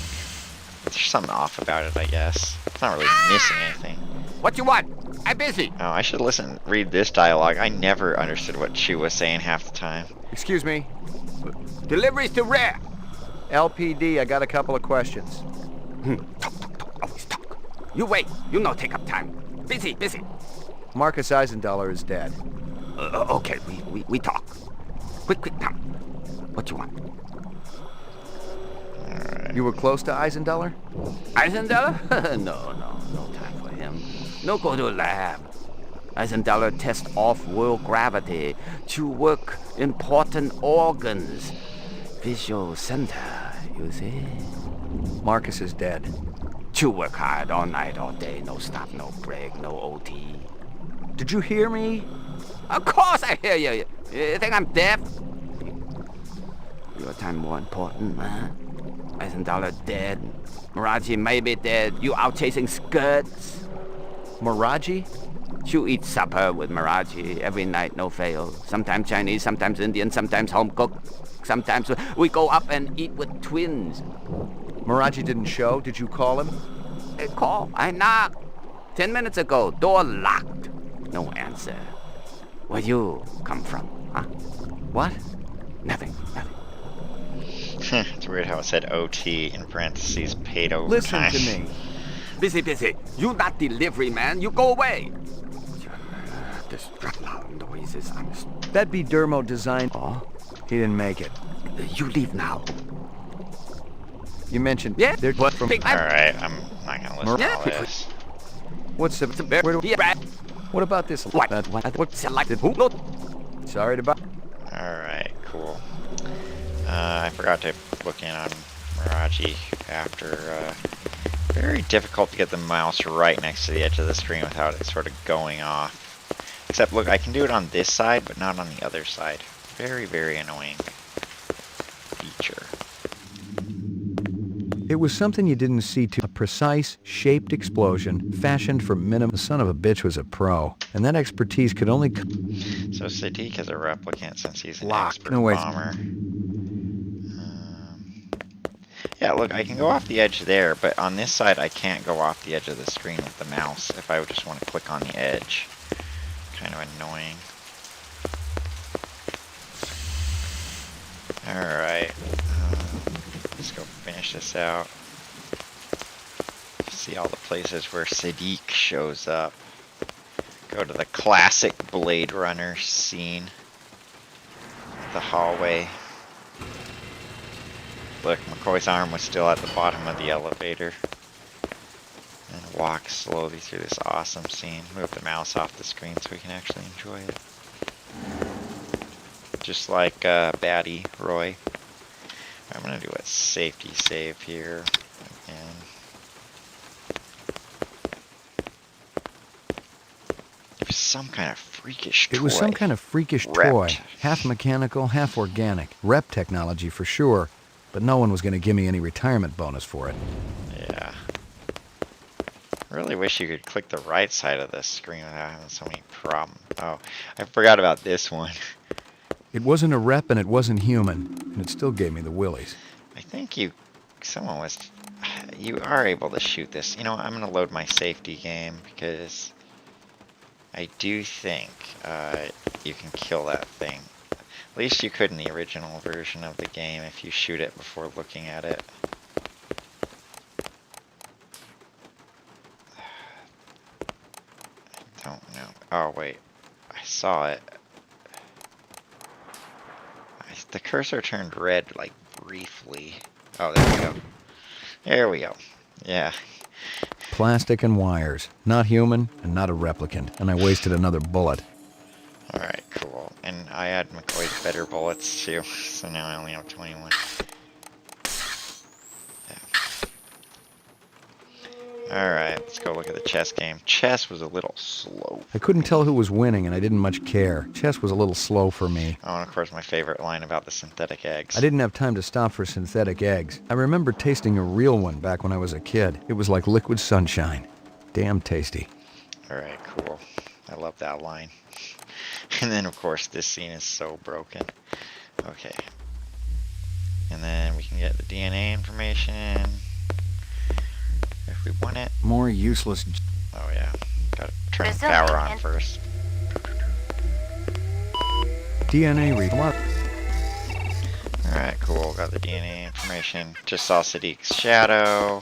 There's something off about it, I guess. It's not really missing anything. What you want? I'm busy. Oh, I should read this dialogue. I never understood what she was saying half the time. Excuse me. Deliveries to rare. LPD, I got a couple of questions. Talk, always talk. You wait. You no take up time. Busy. Marcus Eisendaler is dead. Okay, we talk. Quick, come. What you want? You were close to Eisendaler? Eisendaler? No time for him. No go to lab. Eisendaler test off-world gravity to work important organs. Visual center, you see? Marcus is dead. To work hard all night, all day, no stop, no break, no OT. Did you hear me? Of course I hear you. You think I'm deaf? Your time more important, man. Eisendaler dead. Miraji may be dead. You out chasing skirts. Miraji? You eat supper with Miraji every night, no fail. Sometimes Chinese, sometimes Indian, sometimes home cooked. Sometimes we go up and eat with twins. Miraji didn't show. Did you call him? I call. I knocked. 10 minutes ago, door locked. No answer. Where you come from, huh? What? Nothing. It's weird how it said OT in parentheses, paid overtime. Listen to me. Busy. You not delivery man. You go away. This loud noises. That be Dermo designed. Oh? He didn't make it. You leave now. You mentioned... Yeah? They're what from... Alright, I'm not gonna listen to all this. What's the... Where do... What about this? What selected who? Sorry to... Alright, cool. I forgot to look in on Miraji after... very difficult to get the mouse right next to the edge of the screen without it sort of going off. Except, look, I can do it on this side, but not on the other side. Very, very annoying feature. It was something you didn't see too. A precise, shaped explosion, fashioned for minimum. The son of a bitch was a pro, and that expertise could only... So Sadiq is a replicant since he's an Locked. expert No way. bomber. Yeah, look, I can go off the edge there, but on this side I can't go off the edge of the screen with the mouse if I would just want to click on the edge. Kind of annoying. Alright, let's go finish this out. See all the places where Sadiq shows up. Go to the classic Blade Runner scene. The hallway. Look, McCoy's arm was still at the bottom of the elevator. And walk slowly through this awesome scene. Move the mouse off the screen so we can actually enjoy it. Just like Baddie Roy. I'm gonna do a safety save here again. It was some kind of freakish toy. It was some kind of freakish toy. Half mechanical, half organic. Rep technology for sure. But no one was going to give me any retirement bonus for it. Yeah. I really wish you could click the right side of the screen without having so many problems. Oh, I forgot about this one. It wasn't a rep and it wasn't human. And it still gave me the willies. I think you are able to shoot this. You know, I'm going to load my safety game because I do think you can kill that thing. At least you could in the original version of the game if you shoot it before looking at it. I don't know. Oh, wait. I saw it. The cursor turned red, like, briefly. Oh, there we go. There we go. Yeah. Plastic and wires. Not human and not a replicant. And I wasted another bullet. Alright, cool. And I had McCoy's better bullets too, so now I only have 21. Yeah. Alright, let's go look at the chess game. Chess was a little slow. I couldn't tell who was winning and I didn't much care. Chess was a little slow for me. Oh, and of course my favorite line about the synthetic eggs. I didn't have time to stop for synthetic eggs. I remember tasting a real one back when I was a kid. It was like liquid sunshine. Damn tasty. Alright, cool. I love that line. And then, of course, this scene is so broken. Okay. And then we can get the DNA information. If we want it. More useless. Oh, yeah. Gotta turn the power on first. DNA read. What? Alright, cool. Got the DNA information. Just saw Sadiq's shadow.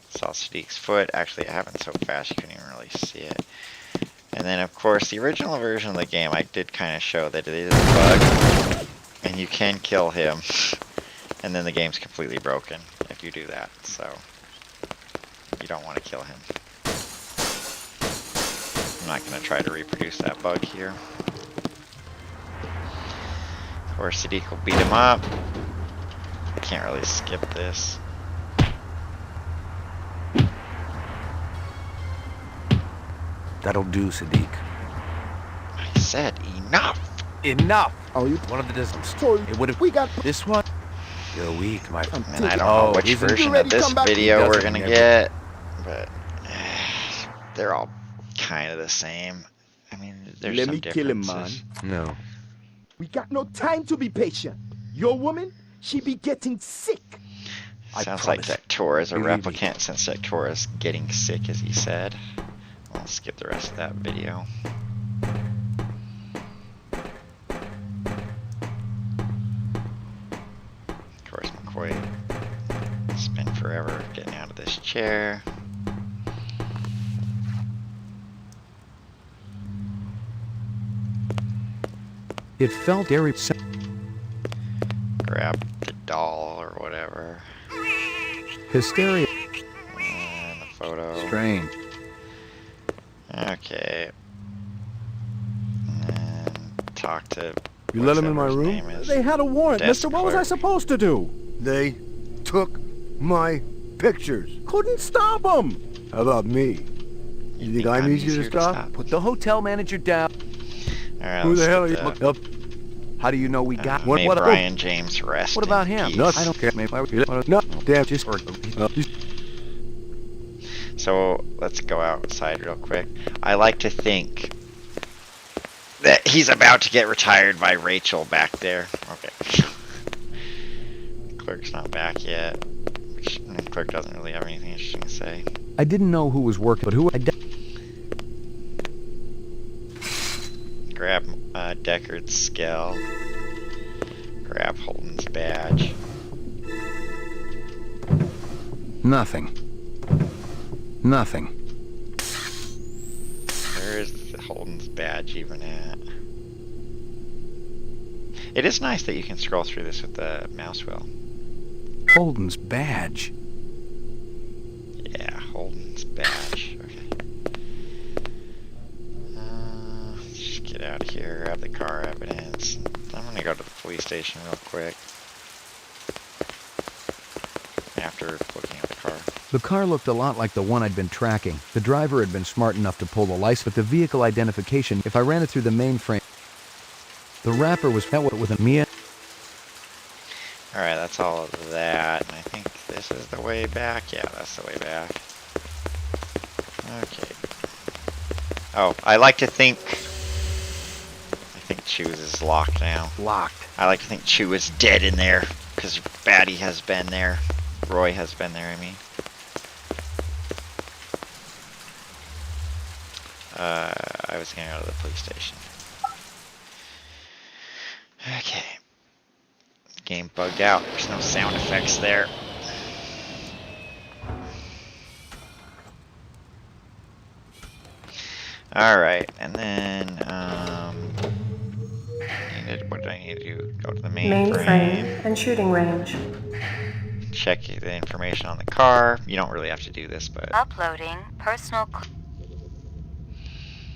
Saw Sadiq's foot. Actually, it happened so fast you couldn't even really see it. And then, of course, the original version of the game, I did kind of show that it is a bug, and you can kill him, and then the game's completely broken if you do that, so you don't want to kill him. I'm not going to try to reproduce that bug here. Of course, Sadiq will beat him up. Can't really skip this. That'll do, Sadiq. I said enough. Enough. Oh, you One of the distance. story. It would have. We got this one. You're weak, my friend. And I don't know which version of this video we're gonna get, but they're all kind of the same. I mean, there's Let some me kill him, man. differences. No. We got no time to be patient. Your woman, she be getting sick. Sounds like Sector is a Believe me. replicant since Sector is getting sick, as he said. I'll skip the rest of that video. Of course, McCoy spent forever getting out of this chair. It felt very... Grab the doll or whatever. Hysteria. And the photo. Strange. Okay. And talk to... You let him in my whatever his room? name is. They had a warrant, Desk mister. What was I clerk. supposed to do? They took my pictures. Couldn't stop them. How about me? You think I'm easier to stop? Put the hotel manager down. Alright, Who the let's hell are get you? the- How do you know we got May Brian James rest What about in him? peace. I don't care. No, damn, just... So let's go outside real quick. I like to think that he's about to get retired by Rachel back there. Okay. Clerk's not back yet. Which, the clerk doesn't really have anything interesting to say. I didn't know who was working, but who Grab Deckard's scale. Grab Holden's badge. Nothing. Nothing. Where is Holden's badge even at? It is nice that you can scroll through this with the mouse wheel. Holden's badge. Yeah, Holden's badge. Okay. Let's just get out of here, grab the car evidence. I'm gonna go to the police station real quick. After looking at the car. The car looked a lot like the one I'd been tracking. The driver had been smart enough to pull the license, but the vehicle identification, if I ran it through the mainframe, the wrapper was met with a Mia. Alright, that's all of that. And I think this is the way back. Yeah, that's the way back. Okay. Oh, I like to think... I think Chew's is locked now. Locked. I like to think Chew is dead in there. Because Batty has been there. Roy has been there, I mean. I was gonna go to the police station. Okay. Game bugged out. There's no sound effects there. Alright, and then, what did I need to do? Go to the Mainframe and shooting range. Check the information on the car. You don't really have to do this, but... Uploading personal...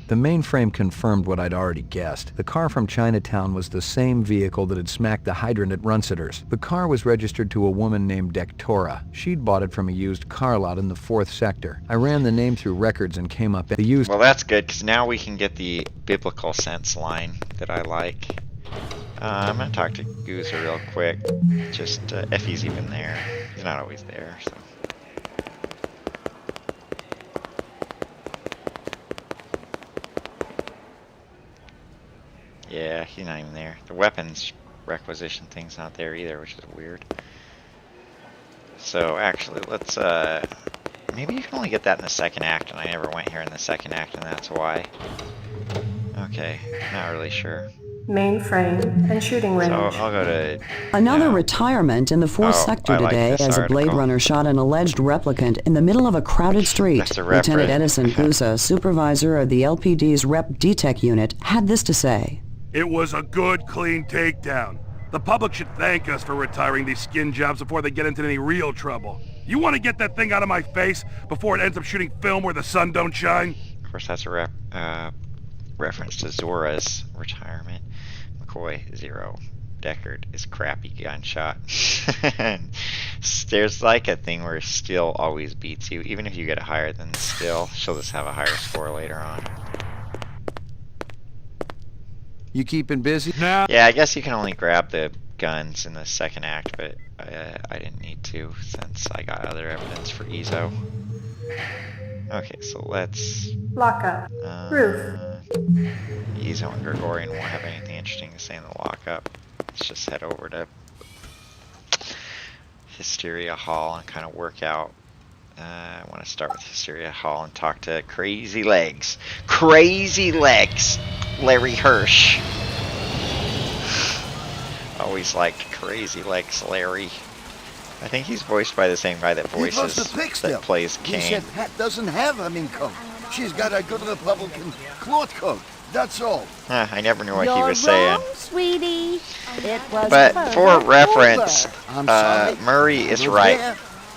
The mainframe confirmed what I'd already guessed. The car from Chinatown was the same vehicle that had smacked the hydrant at Runciter's. The car was registered to a woman named Dektora. She'd bought it from a used car lot in the 4th sector. I ran the name through records and came up at the used... Well, that's good, because now we can get the biblical sense line that I like. I'm going to talk to Goozer real quick, just if he's even there. He's not always there, so... Yeah, he's not even there. The weapons requisition thing's not there either, which is weird. So, actually, let's, maybe you can only get that in the second act, and I never went here in the second act, and that's why. Okay, not really sure. Mainframe and shooting range. So, I'll go to... Another retirement in the 4th sector today as a Blade Runner shot an alleged replicant in the middle of a crowded street. Lieutenant Edison Gusa, supervisor of the LPD's Rep DTEC unit, had this to say. It was a good, clean takedown. The public should thank us for retiring these skin jobs before they get into any real trouble. You want to get that thing out of my face before it ends up shooting film where the sun don't shine? Of course, that's a reference to Zora's retirement. McCoy, 0. Deckard is crappy gunshot. There's like a thing where Still always beats you. Even if you get it higher than Still, she'll just have a higher score later on. You keeping busy? Yeah, I guess you can only grab the guns in the second act, but I didn't need to since I got other evidence for Ezo. Okay, so let's... Lockup. Roof. Ezo and Gregorian won't have anything interesting to say in the lockup. Let's just head over to Hysteria Hall and kind of work out. I want to start with Hysteria Hall and talk to Crazy Legs. Crazy Legs! Larry Hirsch. Always liked Crazy Legs Larry. I think he's voiced by the same guy that voices, that plays Kane. He said Pat doesn't have a mink coat. She's got a good Republican cloth coat. That's all. I never knew what he was saying. Sweetie. It was But for reference, Murray is right.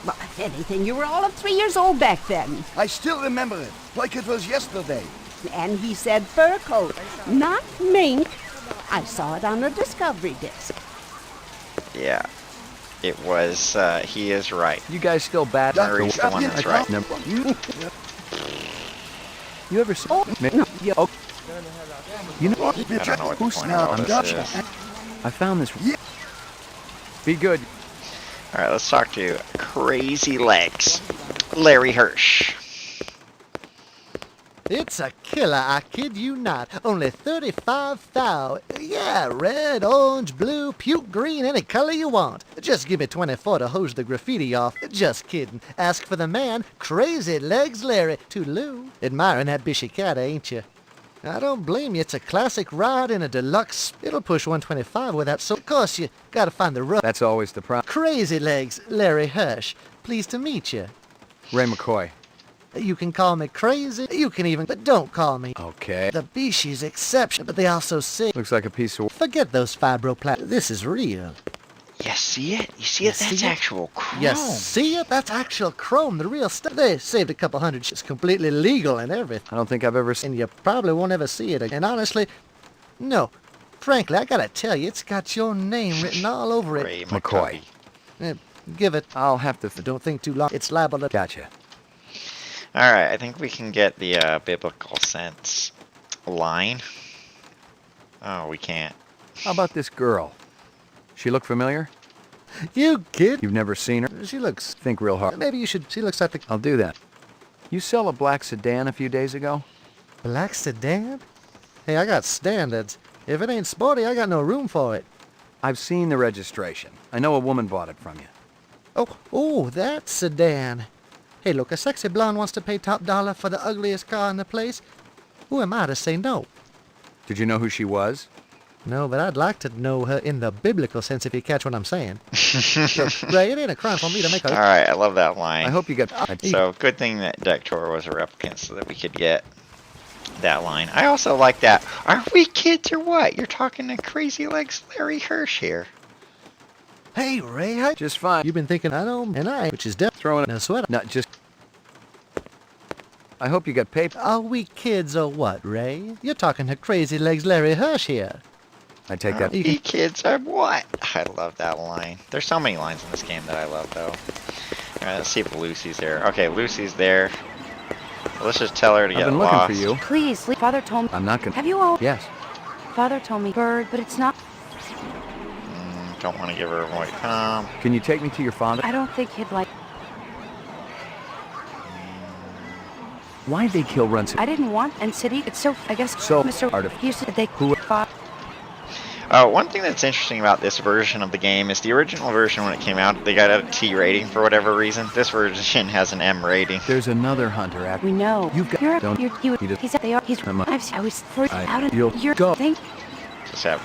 Well, if anything, you were all of 3 years old back then. I still remember it, like it was yesterday. And he said fur coat, not mink. I saw it on the Discovery disc. Yeah, it was, he is right. You guys still bad? Murray's the one that's right. You ever see... Oh, no. Oh. You know, I don't know what the point of all this is. I found this... Be good. Alright, let's talk to Crazy Legs. Larry Hirsch. It's a killer, I kid you not. Only 35 thou. Yeah, red, orange, blue, puke green, any color you want. Just give me 24 to hose the graffiti off. Just kidding. Ask for the man, Crazy Legs Larry. Toodaloo. Admiring that bishy cat, ain't you? I don't blame you. It's a classic ride in a deluxe. It'll push 125 without, so of course you gotta find the road. That's always the problem. Crazy Legs Larry Hirsch. Pleased to meet you. Ray McCoy. You can call me crazy, you can even, but don't call me. Okay. The Bishi's exception, but they also sing. Looks like a piece of... Forget those fibroplastic. This is real. You see it? You see it? That's actual chrome. You see it? That's actual chrome, the real stuff. They saved a couple hundred. It's completely legal and everything. I don't think I've ever seen... And you probably won't ever see it again. And honestly, no. Frankly, I gotta tell you, it's got your name written all over it. Ray McCoy. Give it. I'll have to... Don't think too long. It's liable to... Gotcha. Alright, I think we can get the biblical sense line. Oh, we can't. How about this girl? She look familiar? You kid. You've never seen her? She looks... Think real hard. Maybe you should... She looks like the... I'll do that. You sell a black sedan a few days ago? Black sedan? Hey, I got standards. If it ain't sporty, I got no room for it. I've seen the registration. I know a woman bought it from you. Oh, that sedan. Hey, look, a sexy blonde wants to pay top dollar for the ugliest car in the place. Who am I to say no? Did you know who she was? No, but I'd like to know her in the biblical sense, if you catch what I'm saying. Look, Ray, it ain't a crime for me to make a... Alright, I love that line. I hope you got... So, good thing that Dector was a replicant so that we could get that line. I also like that. Are we kids or what? You're talking to Crazy Legs Larry Hirsch here. Hey, Ray, just fine. You've been thinking, I know, and I, which is death. Throwing in a sweater. Not just... I hope you got paper. Are we kids or what, Ray? You're talking to Crazy Legs Larry Hirsch here. I take that. Are we kids or what? I love that line. There's so many lines in this game that I love, though. Alright, let's see if Lucy's there. Okay, Lucy's there. Well, let's just tell her to I've get been lost. looking for you. Please, Father told me. I'm not gonna... Have you all? Yes. Father told me bird, but it's not. Don't want to give her a white palm. Can you take me to your father? I don't think he'd like. Why'd they kill Runce? I didn't want, and City. It's so. I guess. So, Mr. Houston, they. Who? One thing that's interesting about this version of the game is the original version, when it came out, they got a T rating for whatever reason. This version has an M rating. There's another hunter after. We know. You've got. You're. Don't. He's. They are. He's. I was freaked out of. You'll You're. Think. Just have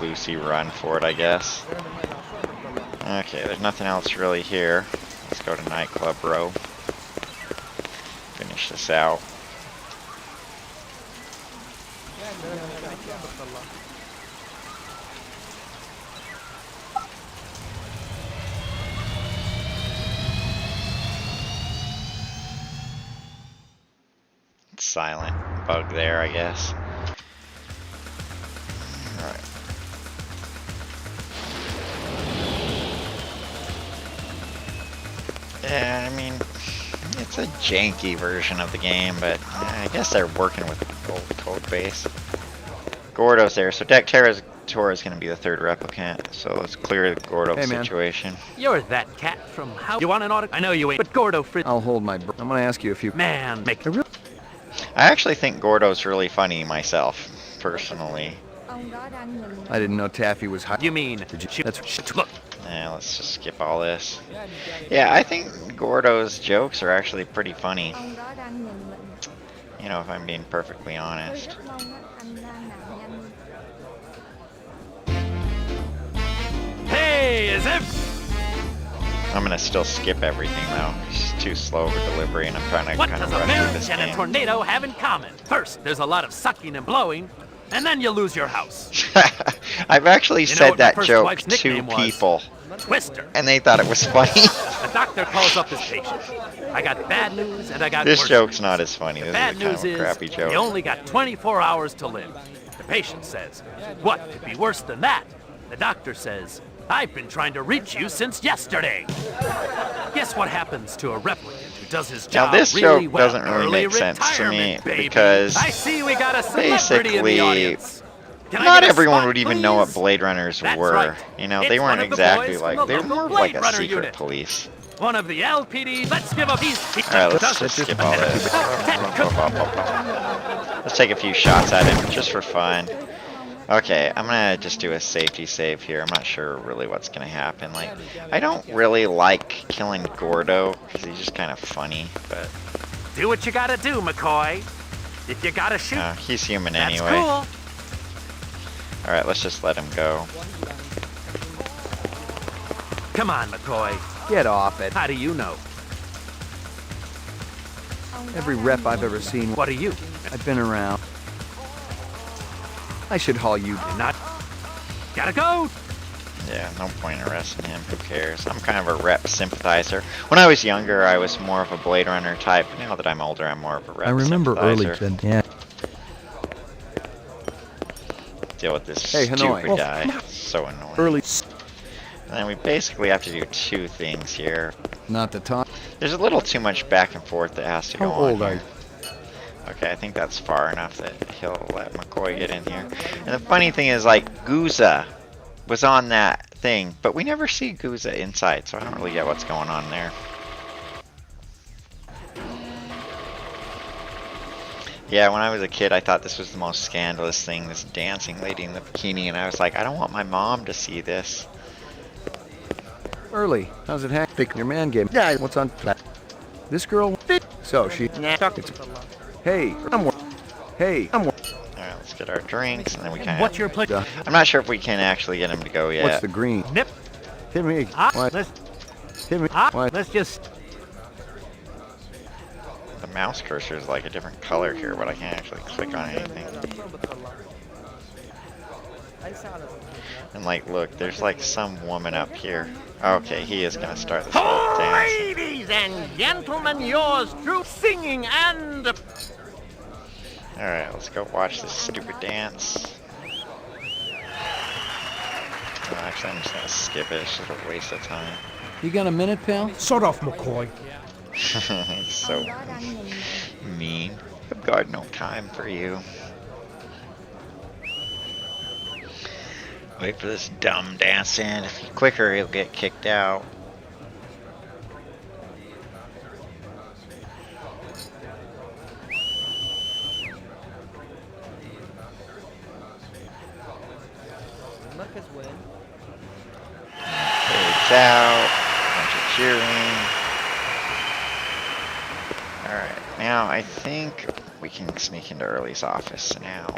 Lucy run for it, I guess. Okay, there's nothing else really here. Let's go to Nightclub Row. Finish this out. Silent bug there, I guess. Alright. Yeah, I mean, it's a janky version of the game, but I guess they're working with the old code base. Gordo's there, so Dector is going to be the third replicant, so let's clear the Gordo situation. You're that cat from how? You want an autograph? I know you ain't, but Gordo Fritz. I'll hold my... I'm going to ask you a few... Man, make a real... I actually think Gordo's really funny myself, personally. I didn't know Taffy was high. You mean... Did you... That's... Look. Yeah, let's just skip all this. Yeah, I think Gordo's jokes are actually pretty funny. You know, if I'm being perfectly honest. Hey, is it? I'm gonna still skip everything though. It's too slow of a delivery, and I'm trying to What kind of does a rush through marriage this and a game. tornado have in common? First, there's a lot of sucking and blowing, and then you lose your house. I've actually You know said what my that first joke wife's to nickname was? people, Twister. and they thought it was funny. The doctor calls up his patient. I got bad news and I got This worse joke's news. not as funny. This Bad is kind news of a crappy is joke. you only got 24 hours to live. The patient says, what could be worse than that? The doctor says, I've been trying to reach you since yesterday. Guess what happens to a replicant who does his job Now this really joke well? doesn't really Early make sense to me retirement, baby. because I see we got a celebrity in the basically audience. Can I not get a everyone spot, would even know what please? Blade Runners That's were. right. You know, It's they one weren't of the exactly boys like, from the they were local more of like Blade a Runner secret unit. police. One of the LPD. Let's give a piece. Alright, let's just skip all this. take a few shots at him just for fun. Okay, I'm gonna just do a safety save here. I'm not sure really what's gonna happen. Like, I don't really like killing Gordo because he's just kind of funny, but Do what you gotta do, McCoy. If you gotta shoot, he's human that's anyway. cool. All right, let's just let him go. Come on, McCoy. Get off it. How do you know? Every rep I've ever seen. What are you? I've been around. I should haul you. You're not. Gotta go. Yeah, no point arresting him. Who cares? I'm kind of a rep sympathizer. When I was younger, I was more of a Blade Runner type. But now that I'm older, I'm more of a rep I remember early sympathizer. yeah. Deal with this Hey, Hanoi. stupid guy. So annoying. Early. And then we basically have to do two things here. Not the talk. There's a little too much back and forth that has to go How on old are here. you? Okay, I think that's far enough that he'll let McCoy get in here. And the funny thing is, like, Guza was on that thing, but we never see Guza inside, so I don't really get what's going on there. Yeah, when I was a kid, I thought this was the most scandalous thing, this dancing lady in the bikini, and I was like, I don't want my mom to see this. Early. How's it hack? Your man gave. Yeah. What's on flat? This girl. So she. It's, hey. Hey. Alright, let's get our drinks, and then we can. What's your play? I'm not sure if we can actually get him to go yet. What's the green? Nip. Hit me. Why? Hit me. Why? Let's just. The mouse cursor is like a different color here, but I can't actually click on anything. And like, look, there's like some woman up here. Okay, he is gonna start this whole dance. Ladies and gentlemen, yours truly singing and. Alright, let's go watch this stupid dance. Oh, actually, I'm just gonna skip it. It's just a waste of time. You got a minute, pal? Sort off, McCoy. He's so mean. I've got no time for you. Wait for this dumb dance in. If he's quicker, he'll get kicked out. Fades out. Bunch of cheering. Alright, now I think we can sneak into Early's office now.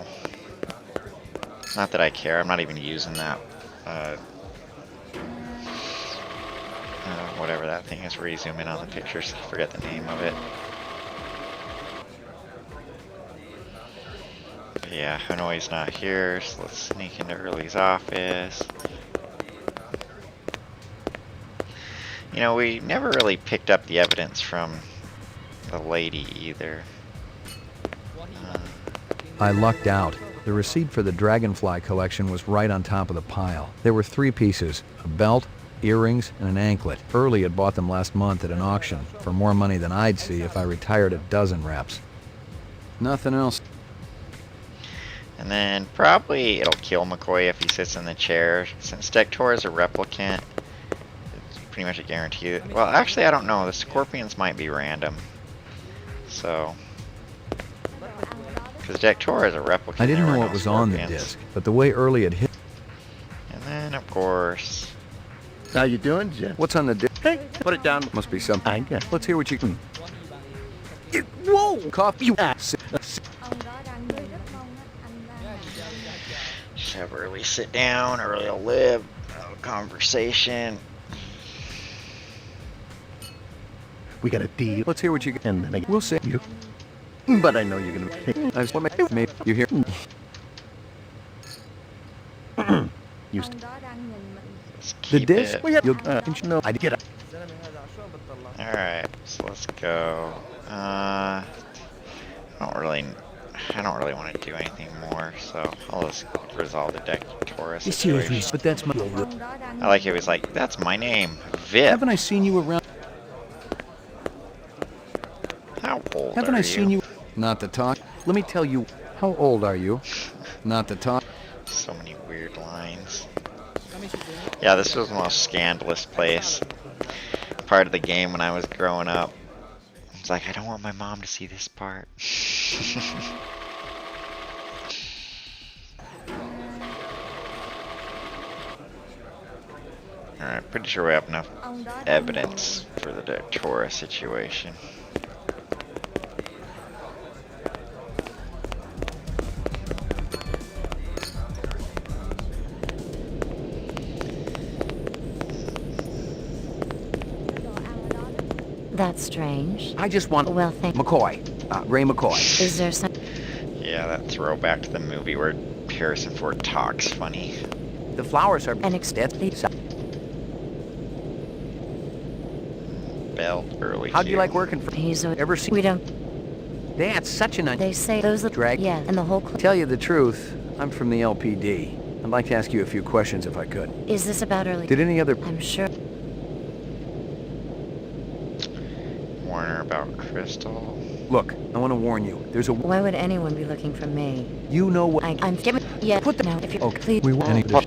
Not that I care, I'm not even using that, whatever that thing is where you zoom in on the pictures, I forget the name of it. But yeah, Hanoi's not here, so let's sneak into Early's office. You know, we never really picked up the evidence from the lady either. I lucked out. The receipt for the Dragonfly collection was right on top of the pile. There were 3 pieces, a belt, earrings, and an anklet. Early had bought them last month at an auction for more money than I'd see if I retired a dozen reps. Nothing else. And then probably it'll kill McCoy if he sits in the chair. Since Dector is a replicant, it's pretty much a guarantee. Well, actually, I don't know. The Scorpions might be random. So, because Dector is a replicant. I didn't there know were what no was on the Scorpions. disc, but the way Early had hit... And then, of course... How you doing, Jeff? What's on the disc? Hey, put it down. Must be something. I guess. Let's hear what you can... Whoa! Coffee, you Just have Early sit down, Early will live, have a conversation. We got a deal. Let's hear what you can... And then We'll see. you. But I know you're gonna pick. I just maybe you hear... You The disc? It. We have. You'll... No, I get it. Alright, so let's go. I don't really want to do anything more, so I'll just resolve the Dectora situation. But that's my... I like it was like, that's my name, Vip. Haven't I seen you around... How old Haven't are I seen you... Not to talk. Let me tell you... How old are you? Not to talk. So many weird lines. Yeah, this was the most scandalous part of the game when I was growing up. It's like, I don't want my mom to see this part. Alright, pretty sure we have enough evidence for the Datura situation. That's strange. I just want... Well, thank... McCoy. Ray McCoy. Is there some... Yeah, that throwback to the movie where Harrison Ford talks funny. The flowers are... unexpected. Belt early. How'd you like working for... He's ever seen... We don't... That's such an... They say those... Drag... Yeah, and the whole... Tell you the truth, I'm from the LPD. I'd like to ask you a few questions if I could. Is this about early... Did any other... I'm sure... Warner about Crystal. Look, I want to warn you. There's a... Why would anyone be looking for me? You know what... I'm giving... Yeah, put the... No, if you... Okay, please... we want any... Get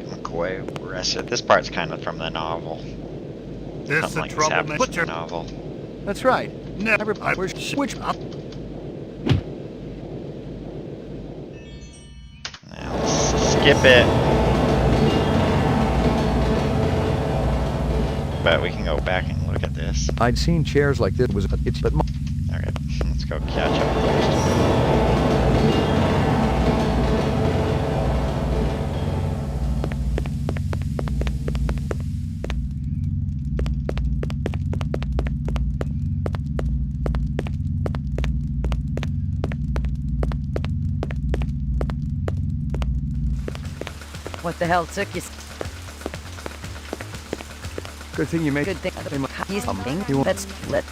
McCoy arrested. This part's kind of from the novel. This Something the like trouble, happens man. in Put the your... novel. That's right. Never... Which... Now, let's skip it. But we can go back and look at this. I'd seen chairs like this was... It's... But... Alright, let's go catch up first. What the hell took you? Good thing you made... Good thing. He's something. You want... Let's let...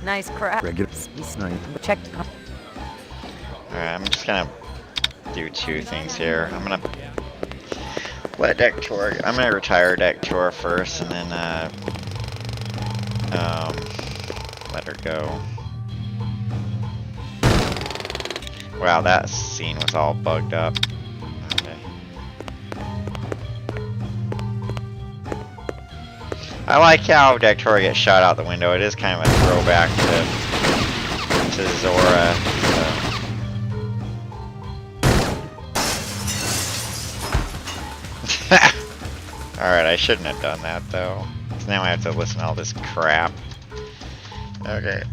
Nice crap. Regular... Check... Alright, I'm just gonna do two things here. I'm gonna let Datura... I'm gonna retire Datura first and then, let her go. Wow, that scene was all bugged up. Okay. I like how Datura gets shot out the window. It is kind of a throwback to Zora. So. Alright, I shouldn't have done that though. So now I have to listen to all this crap. Okay.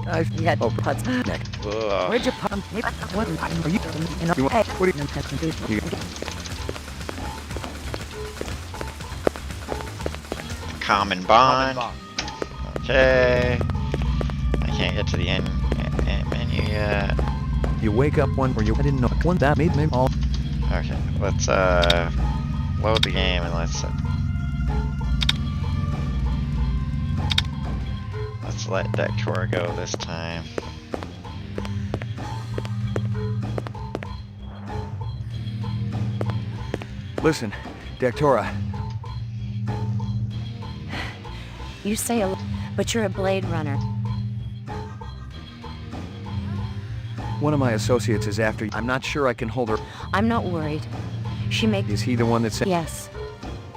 I've had putts. Ugh. Where'd you pump? What are you doing? Hey, what are you... Common bond. Okay. I can't get to the end menu yet. You wake up one where you... I didn't know one that made me all... Okay, let's load the game and let's let Datura go this time. Listen, Datura. You say a... But you're a Blade Runner. One of my associates is after you. I'm not sure I can hold her. I'm not worried. She may... Is he the one that said... Yes.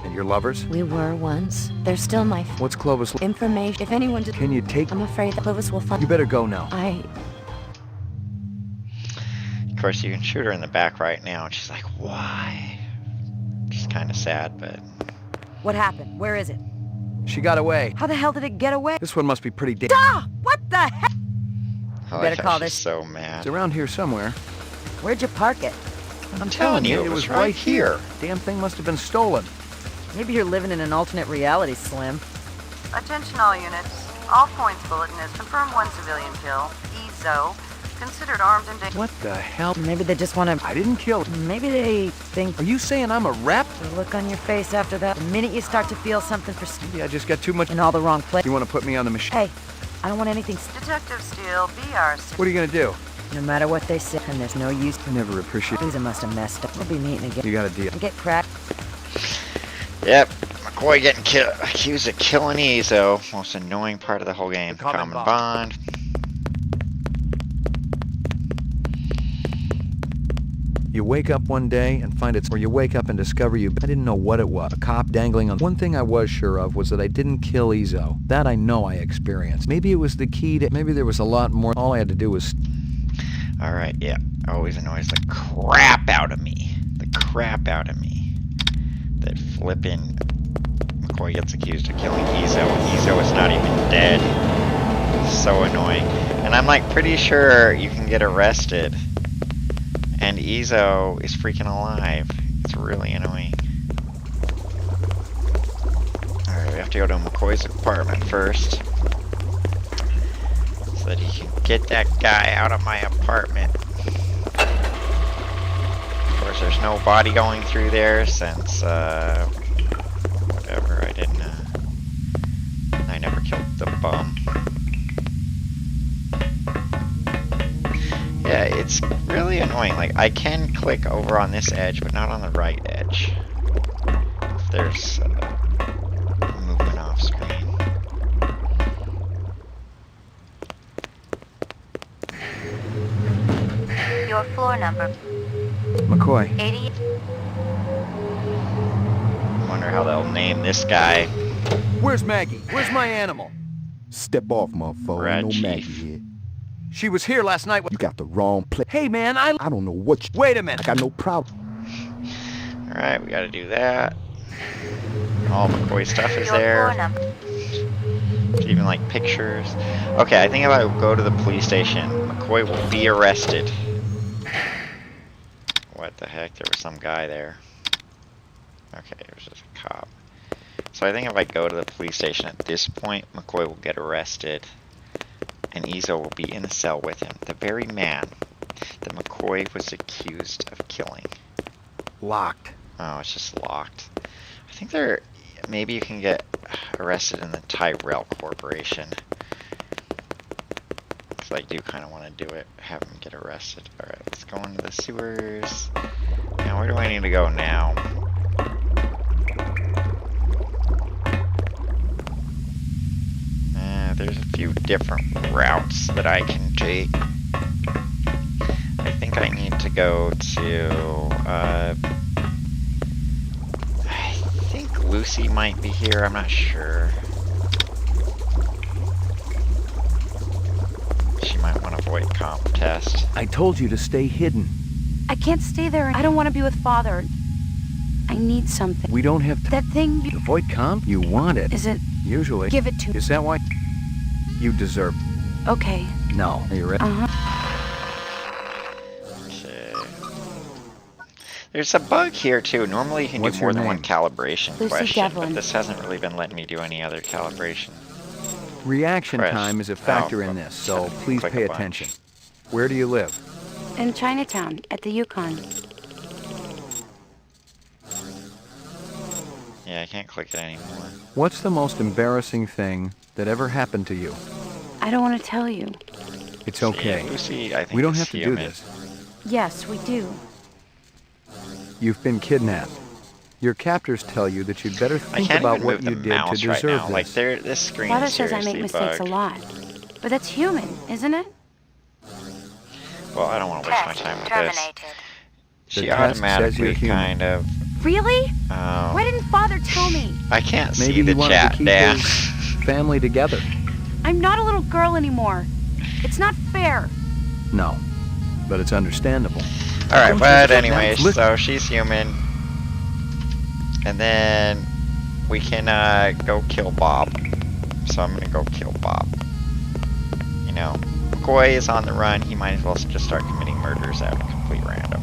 And your lovers? We were once. They're still my... What's Clovis... Information. If anyone... Can you take... I'm afraid that Clovis will find... You better go now. Of course, you can shoot her in the back right now, and she's like, why? Which is kind of sad, but... What happened? Where is it? She got away. How the hell did it get away? This one must be pretty damn... Ah! What the heck? I Better call this... so mad. It's around here somewhere. Where'd you park it? I'm telling you, it was right here. Damn thing must have been stolen. Maybe you're living in an alternate reality, Slim. Attention all units. All points bulletin has confirmed one civilian kill. Ezo. Considered armed and dangerous. What the hell? Maybe they just want to... I didn't kill... Maybe they think... Are you saying I'm a rep? The look on your face after that. The minute you start to feel something for... Maybe I just got too much... In all the wrong place. You want to put me on the machine? Hey, I don't want anything... Detective Steele, BRC. What are you going to do? No matter what they say, and there's no use... I never appreciate... Things must have messed up. We'll be meeting again. You got a deal. Get cracked. Yep. McCoy getting accused of killing Ezo. Most annoying part of the whole game. Common bond. You wake up one day and find it's... Or you wake up and discover you... I didn't know what it was. A cop dangling on... One thing I was sure of was that I didn't kill Ezo. That I know I experienced. Maybe it was the key to... Maybe there was a lot more... All I had to do was... Alright, yeah. Always annoys the crap out of me. The crap out of me that flippin' McCoy gets accused of killing Ezo, and Ezo is not even dead. So annoying. And I'm like pretty sure you can get arrested and Ezo is freaking alive. It's really annoying. Alright, we have to go to McCoy's apartment first so that he can get that guy out of my apartment. Of course, there's no body going through there since, whatever, I never killed the bum. Yeah, it's really annoying. Like, I can click over on this edge, but not on the right edge. If there's movement off screen. Your floor number. McCoy. 80. Wonder how they'll name this guy. Where's Maggie? Where's my animal? Step off, motherfucker. Rat Ain't no Chief. Maggie here. She was here last night. You got the wrong place. Hey, man, I don't know what you... Wait a minute. I got no problem. Alright, we gotta do that. All McCoy stuff is Your there. floor number. Even like pictures. Okay, I think if I go to the police station, McCoy will be arrested. What the heck? There was some guy there. Okay, there's just a cop. So I think if I go to the police station at this point, McCoy will get arrested. And Ezo will be in the cell with him. The very man that McCoy was accused of killing. Locked. Oh, it's just locked. I think there... Maybe you can get arrested in the Tyrell Corporation. Because I do kind of want to do it. Have him get arrested. Alright, let's go into the sewers. Now, where do I need to go now? There's a few different routes that I can take. I think I need to go to... I think Lucy might be here, I'm not sure. She might want to avoid comp test. I told you to stay hidden. I can't stay there. I don't want to be with Father. I need something. We don't have That thing you... Avoid comp? You want it. Is it... Usually. Give it to... Is that why? You deserve... Okay. No. Are you ready? Uh-huh. Okay. There's a bug here too. Normally you can What's do more your than one name? calibration Lucy question, Devlin. but this hasn't really been letting me do any other calibration. Reaction Press. time is a factor Oh, in this, so please click pay a bunch. attention. Where do you live? In Chinatown, at the Yukon. Yeah, I can't click it anymore. What's the most embarrassing thing that ever happened to you? I don't want to tell you. It's okay. Yeah, Lucy, I think We don't is have to do human. this. Yes, we do. You've been kidnapped. Your captors tell you that you'd better I think can't about even what move the you did to mouse right deserve now. this. Like, this screen Father is says I seriously make mistakes bugged. a lot. But that's human, isn't it? Well, I don't want to waste my time with this. She The test says automatically you're human. kind of... Really? Oh. Why didn't Father tell me? I can't Maybe see the he wanted chat, to keep Dan. his family together. I'm not a little girl anymore. It's not fair. No, but it's understandable. Alright, Don't but you anyway, look- so she's human. And then we can go kill Bob. So I'm gonna go kill Bob. You know, McCoy is on the run. He might as well just start committing murders out of complete random.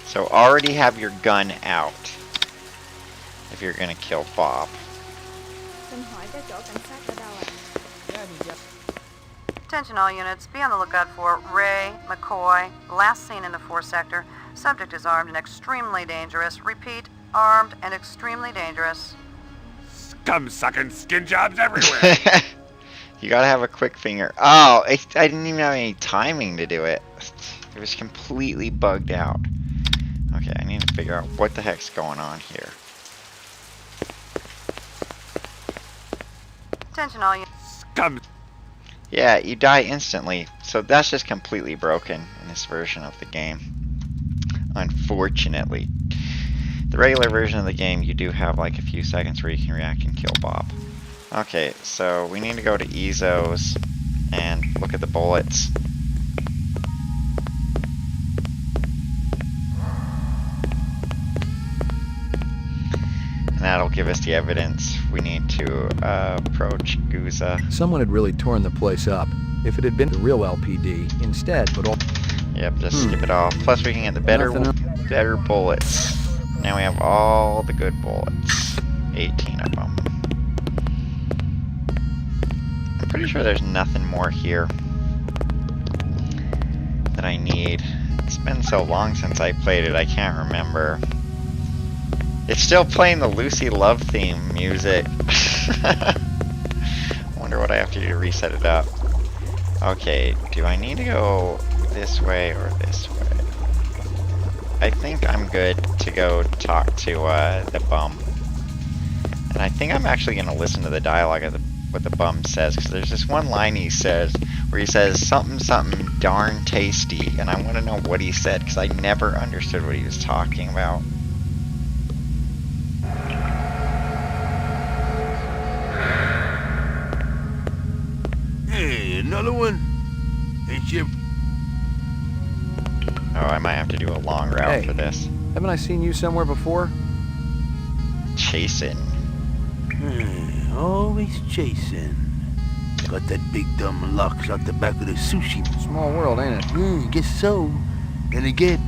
So already have your gun out if you're gonna kill Bob. Attention all units, be on the lookout for Ray McCoy, last seen in the 4 sector. Subject is armed and extremely dangerous. Repeat, armed and extremely dangerous. Scum-sucking skin jobs everywhere. You gotta have a quick finger. Oh, I didn't even have any timing to do it. It was completely bugged out. Okay, I need to figure out what the heck's going on here. Attention all units. Scum. Yeah, you die instantly. So that's just completely broken in this version of the game. Unfortunately. The regular version of the game, you do have like a few seconds where you can react and kill Bob. Okay, so we need to go to Ezo's and look at the bullets. give us the evidence we need to approach Guza. Someone had really torn the place up. If it had been the real LPD, instead, but all... Yep, just skip it all. Plus we can get the better bullets. Now we have all the good bullets. 18 of them. I'm pretty sure there's nothing more here that I need. It's been so long since I played it, I can't remember. It's still playing the Lucy Love theme music. I wonder what I have to do to reset it up. Okay, do I need to go this way or this way? I think I'm good to go talk to the bum. And I think I'm actually going to listen to the dialogue of what the bum says, because there's this one line he says where he says something something darn tasty, and I want to know what he said because I never understood what he was talking about. Hey, another one? Ain't you? Oh, I might have to do a long route for this. Haven't I seen you somewhere before? Chasing. Always chasing. Got that big dumb locks out the back of the sushi. Small world, ain't it? Guess so. Then again.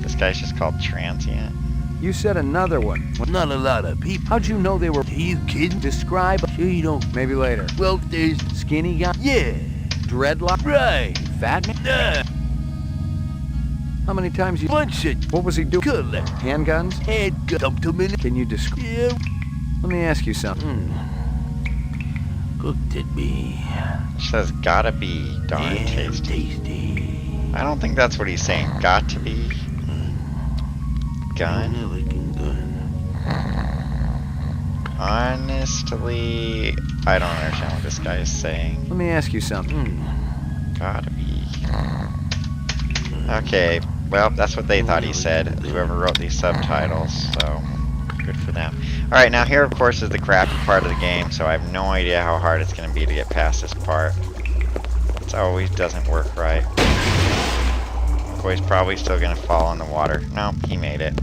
This guy's just called Transient. You said another one. Well, not a lot of people. How'd you know they were... Are you kidding? Describe... Sure you don't. Maybe later. Well, there's... Skinny guy? Yeah. Dreadlock? Right. Fat man? How many times you... Bunch of... What was he doing? Collect. Handguns? Handgun. Dumped him in. Can you describe... Yeah. Let me ask you something. Cooked it be. It says gotta be darn tasty. I don't think that's what he's saying. Got to be. Gun. Honestly, I don't understand what this guy is saying. Let me ask you something. Gotta be. Okay, well, that's what they thought he said, whoever wrote these subtitles, so good for them. Alright, now here, of course, is the crappy part of the game, so I have no idea how hard it's going to be to get past this part. It always doesn't work right. Boy's probably still going to fall in the water. Nope, he made it.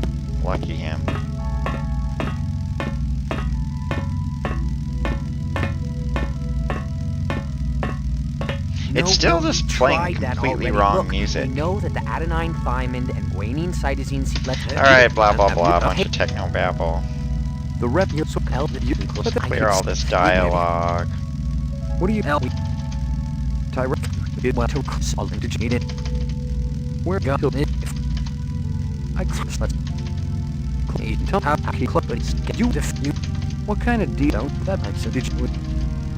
Lucky him. It's still just playing completely wrong music. We know that the adenine, thymine, and guanine cytosines... Alright, blah blah blah, bunch of techno babble. The rep... Let's clear all this dialogue. What do you... Tyra... Did you need it? Where go it? What kind of deal? Did you...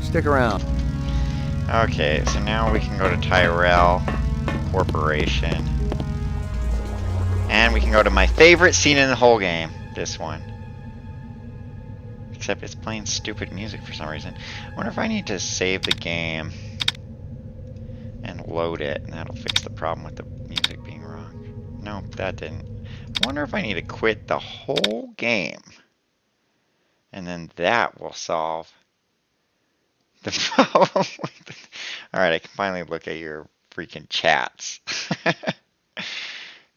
Stick around. Okay, so now we can go to Tyrell Corporation. And we can go to my favorite scene in the whole game. This one. Except it's playing stupid music for some reason. I wonder if I need to save the game and load it, and that'll fix the problem with the music being wrong. Nope, that didn't. I wonder if I need to quit the whole game. And then that will solve the problem. Alright, I can finally look at your freaking chats.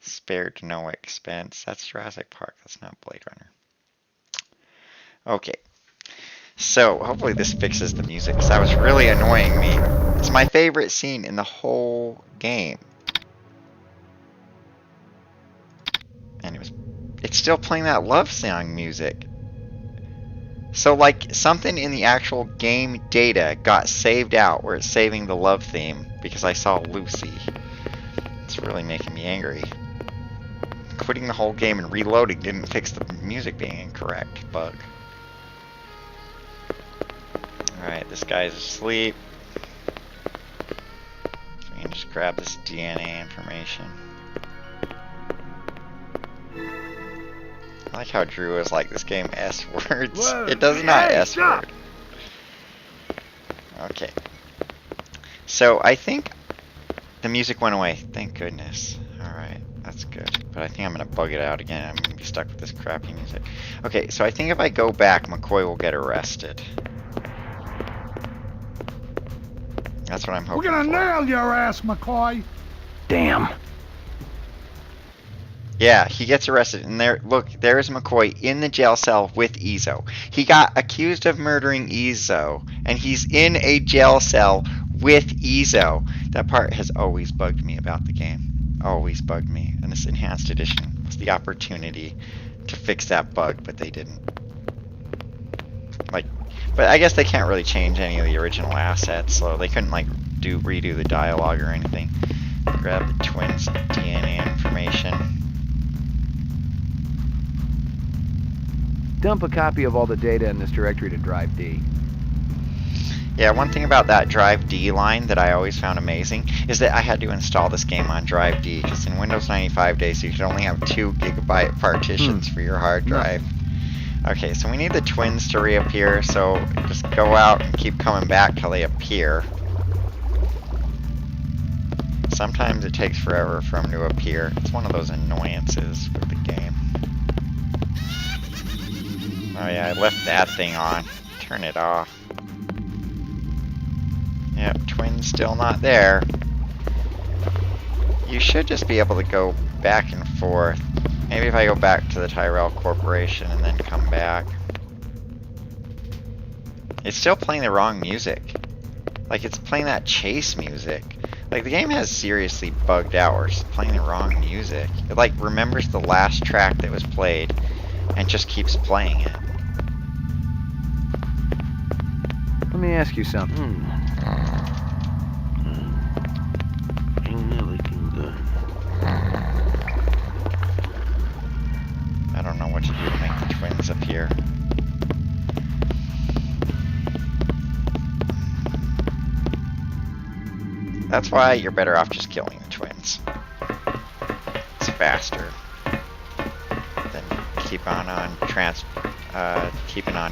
Spared to no expense. That's Jurassic Park. That's not Blade Runner. Okay. So, hopefully this fixes the music, because that was really annoying me. It's my favorite scene in the whole game. And it's still playing that love song music. So, like, something in the actual game data got saved out where it's saving the love theme because I saw Lucy. It's really making me angry. Quitting the whole game and reloading didn't fix the music being incorrect bug. Alright, this guy's asleep. So we can just grab this DNA information. I like how Drew is like, this game S-words. It does not S-word. Okay. So, I think the music went away. Thank goodness. Alright, that's good. But I think I'm going to bug it out again. I'm going to be stuck with this crappy music. Okay, so I think if I go back, McCoy will get arrested. That's what I'm hoping for. We're gonna nail your ass, McCoy. Damn. Yeah, he gets arrested, and there's McCoy in the jail cell with Ezo. He got accused of murdering Ezo, and he's in a jail cell with Ezo. That part has always bugged me about the game. Always bugged me. And this enhanced edition was the opportunity to fix that bug, but they didn't. But I guess they can't really change any of the original assets, so they couldn't redo the dialogue or anything. Grab the twins' DNA information. Dump a copy of all the data in this directory to Drive D. Yeah, one thing about that Drive D line that I always found amazing is that I had to install this game on Drive D, because in Windows 95 days you could only have 2 GB partitions for your hard drive. Okay, so we need the twins to reappear, so just go out and keep coming back till they appear. Sometimes it takes forever for them to appear. It's one of those annoyances with the game. Oh yeah, I left that thing on. Turn it off. Yep, twins still not there. You should just be able to go back and forth. Maybe if I go back to the Tyrell Corporation and then come back. It's still playing the wrong music. Like, it's playing that chase music. Like, the game has seriously bugged out or it's playing the wrong music. It, like, remembers the last track that was played and just keeps playing it. Let me ask you something. I don't know what to do to make the twins appear. That's why you're better off just killing the twins. It's faster than keeping on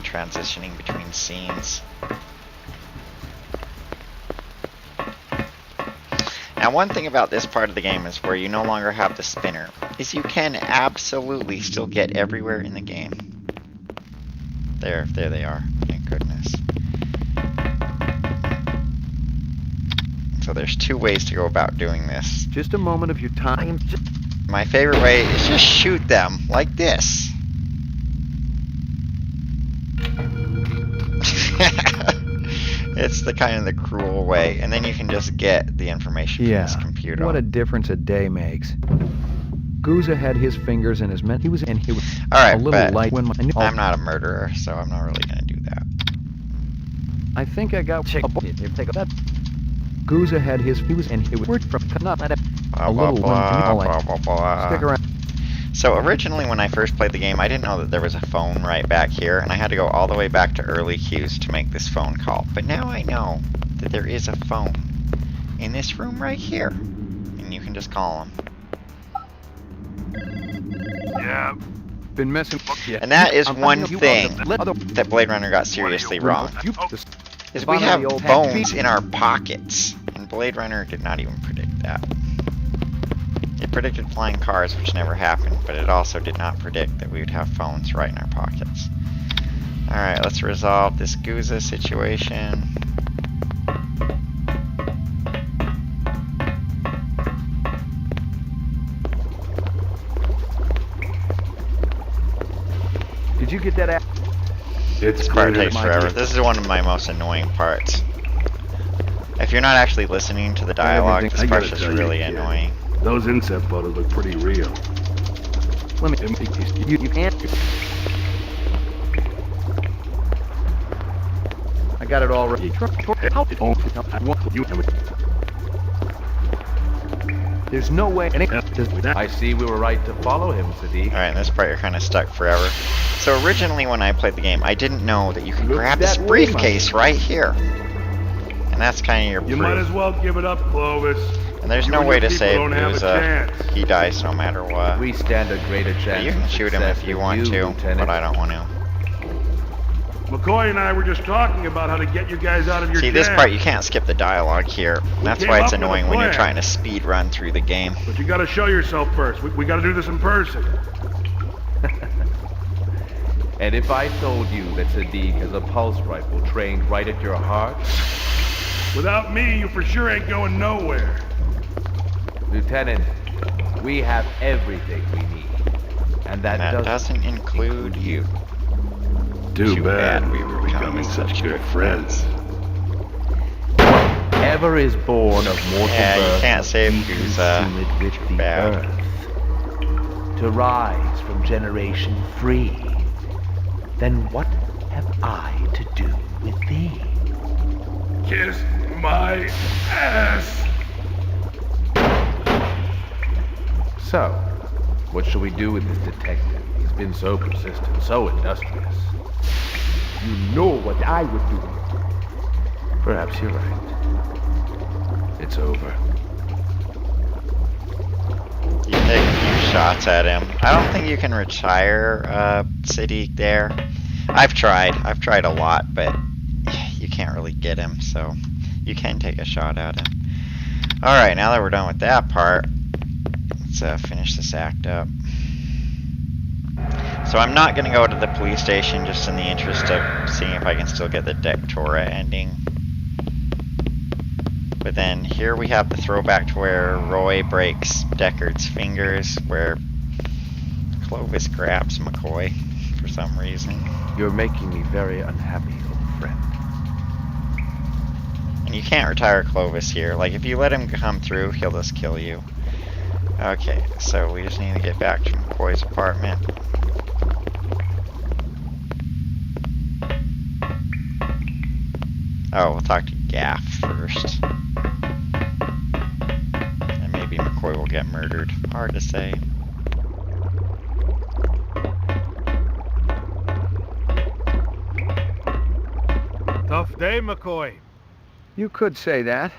transitioning between scenes. Now, one thing about this part of the game is where you no longer have the spinner, is you can absolutely still get everywhere in the game. There they are. Thank goodness. So there's 2 ways to go about doing this. Just a moment of your time. My favorite way is just shoot them like this. It's the kind of the cruel way, and then you can just get the information from this computer. What a difference a day makes. Gouza had his fingers in his men. He was All right, a little light when I'm not a murderer, so I'm not really gonna do that. I think I got take that. Gouza had his. He was from not a little stick around. So originally when I first played the game, I didn't know that there was a phone right back here, and I had to go all the way back to early queues to make this phone call. But now I know that there is a phone in this room right here, and you can just call them. Yeah. Been messing. And that is one thing that Blade Runner got seriously wrong. Is we have phones in our pockets, and Blade Runner did not even predict that. It predicted flying cars, which never happened, but it also did not predict that we would have phones right in our pockets. Alright, let's resolve this Gouza situation. Did you get that app? This part takes forever. This is one of my most annoying parts. If you're not actually listening to the dialogue, this part's just really annoying. Those inset photos look pretty real. Let me you can't. I got it all ready. There's no way. I see we were right to follow him, Sadiq. Alright, in this part you're kind of stuck forever. So originally when I played the game, I didn't know that you could grab this briefcase right here. And that's kind of your proof. You might as well give it up, Clovis. And there's no way to say he dies no matter what. We stand a greater chance. You can shoot him if you want to, but I don't want to. McCoy and I were just talking about how to get you guys out of your See, this part, you can't skip the dialogue here. That's why it's annoying when you're trying to speed run through the game. But you gotta show yourself first. We gotta do this in person. And if I told you that Sadiq is a pulse rifle trained right at your heart? Without me, you for sure ain't going nowhere. Lieutenant, We have everything we need. And that doesn't include you. Too bad we were becoming such good friends. Whatever is born of mortal birth, you can't save Guza. It with the earth. To rise from generation free. Then what have I to do with thee? Kiss my ass! So, what shall we do with this detective? He's been so persistent, so industrious. You know what I would do. Perhaps you're right. It's over. You take a few shots at him. I don't think you can retire City there. I've tried a lot, but you can't really get him, so you can take a shot at him. Alright, now that we're done with that part, let's finish this act up. So I'm not going to go to the police station just in the interest of seeing if I can still get the Dectora ending. But then here we have the throwback to where Roy breaks Deckard's fingers, where Clovis grabs McCoy for some reason. You're making me very unhappy, old friend. And you can't retire Clovis here. Like, if you let him come through, he'll just kill you. Okay, so we just need to get back to McCoy's apartment. Oh, we'll talk to Gaff first. And maybe McCoy will get murdered. Hard to say. Tough day, McCoy. You could say that.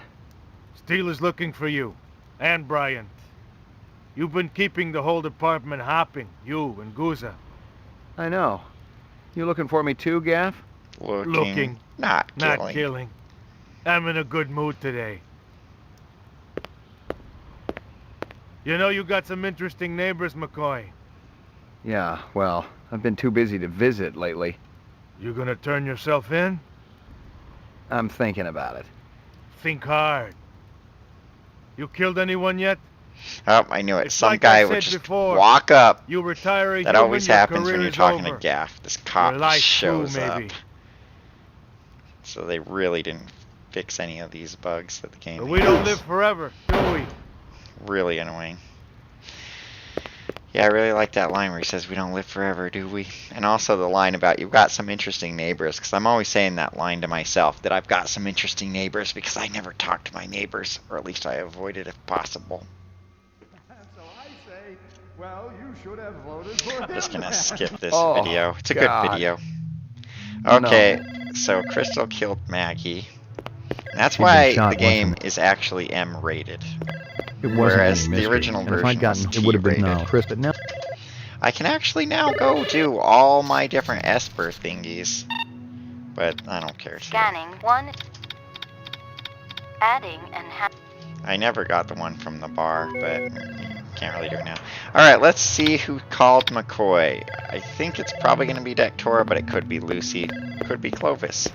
Steele is looking for you. And Bryant. You've been keeping the whole department hopping. You and Guza. I know. You looking for me too, Gaff? Looking. Not killing. I'm in a good mood today. You know, you got some interesting neighbors, McCoy. Yeah, well, I've been too busy to visit lately. You gonna turn yourself in? I'm thinking about it. Think hard. You killed anyone yet? Oh, I knew it. It's Some like guy I would said just before, walk up. You retire a That human, always your happens when career you're is talking over. to Gaff. This cop Your life shows too, up. maybe. So they really didn't fix any of these bugs that the game But we has. don't live forever, do we? Really annoying. Yeah, I really like that line where he says we don't live forever, do we? And also the line about you've got some interesting neighbors, because I'm always saying that line to myself, that I've got some interesting neighbors, because I never talk to my neighbors, or at least I avoid it if possible. So I say, well, you should have voted for I'm just gonna skip this Oh, video. It's a God. good video. Okay, so Crystal killed Maggie. And that's She'd been why shot the game once is actually M-rated. It wasn't Whereas any the mystery, original and if version I'd gotten, was it would have been T-rated. Chris, but now I can actually now go do all my different Esper thingies. But I don't care. Scanning one. Adding and I never got the one from the bar, but can't really do it now. Alright, let's see who called McCoy. I think it's probably going to be Dectora, but it could be Lucy. Could be Clovis.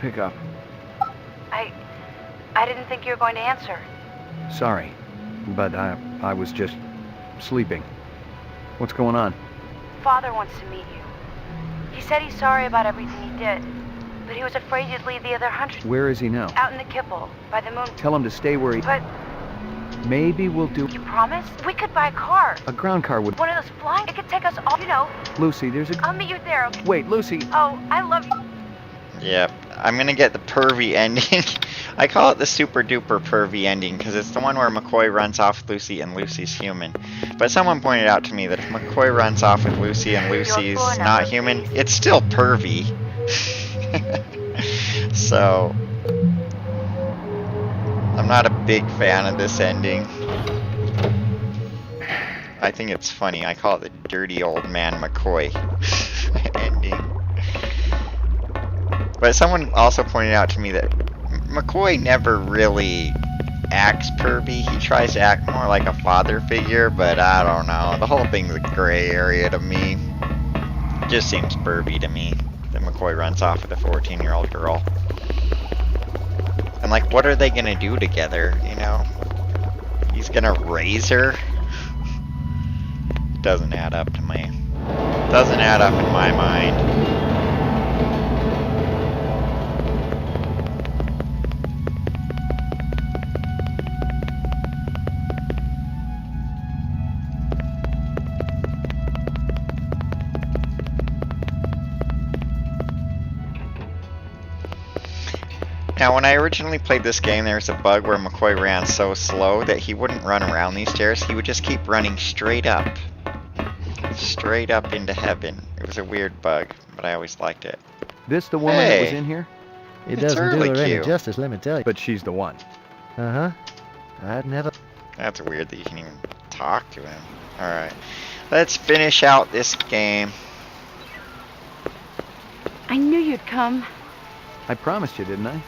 pick up. I didn't think you were going to answer. Sorry, but I was just sleeping. What's going on? Father wants to meet you. He said he's sorry about everything he did, but he was afraid you'd leave the other hunters. Where is he now? Out in the kipple, by the moon. Tell him to stay where he... But maybe we'll do... you promise? We could buy a car. A ground car would... One of those flying... It could take us all, you know. Lucy, there's a... I'll meet you there, okay? Wait, Lucy... Oh, I love you. Yep, I'm gonna get the pervy ending. I call it the super duper pervy ending because it's the one where McCoy runs off with Lucy and Lucy's human. But someone pointed out to me that if McCoy runs off with Lucy and Lucy's not human, it's still pervy. So, I'm not a big fan of this ending. I think it's funny. I call it the dirty old man McCoy ending. But someone also pointed out to me that McCoy never really acts pervy. He tries to act more like a father figure, but I don't know. The whole thing's a gray area to me. It just seems pervy to me that McCoy runs off with a 14-year-old girl. And like, what are they gonna do together, you know? He's gonna raise her? Doesn't add up to me. Doesn't add up in my mind. Now, when I originally played this game, there was a bug where McCoy ran so slow that he wouldn't run around these stairs. He would just keep running straight up. Straight up into heaven. It was a weird bug, but I always liked it. This the woman that was in here? It It's doesn't do really her any cute. justice, let me tell you. But she's the one. Uh-huh. I'd never... That's weird that you can even talk to him. Alright. Let's finish out this game. I knew you'd come. I promised you, didn't I?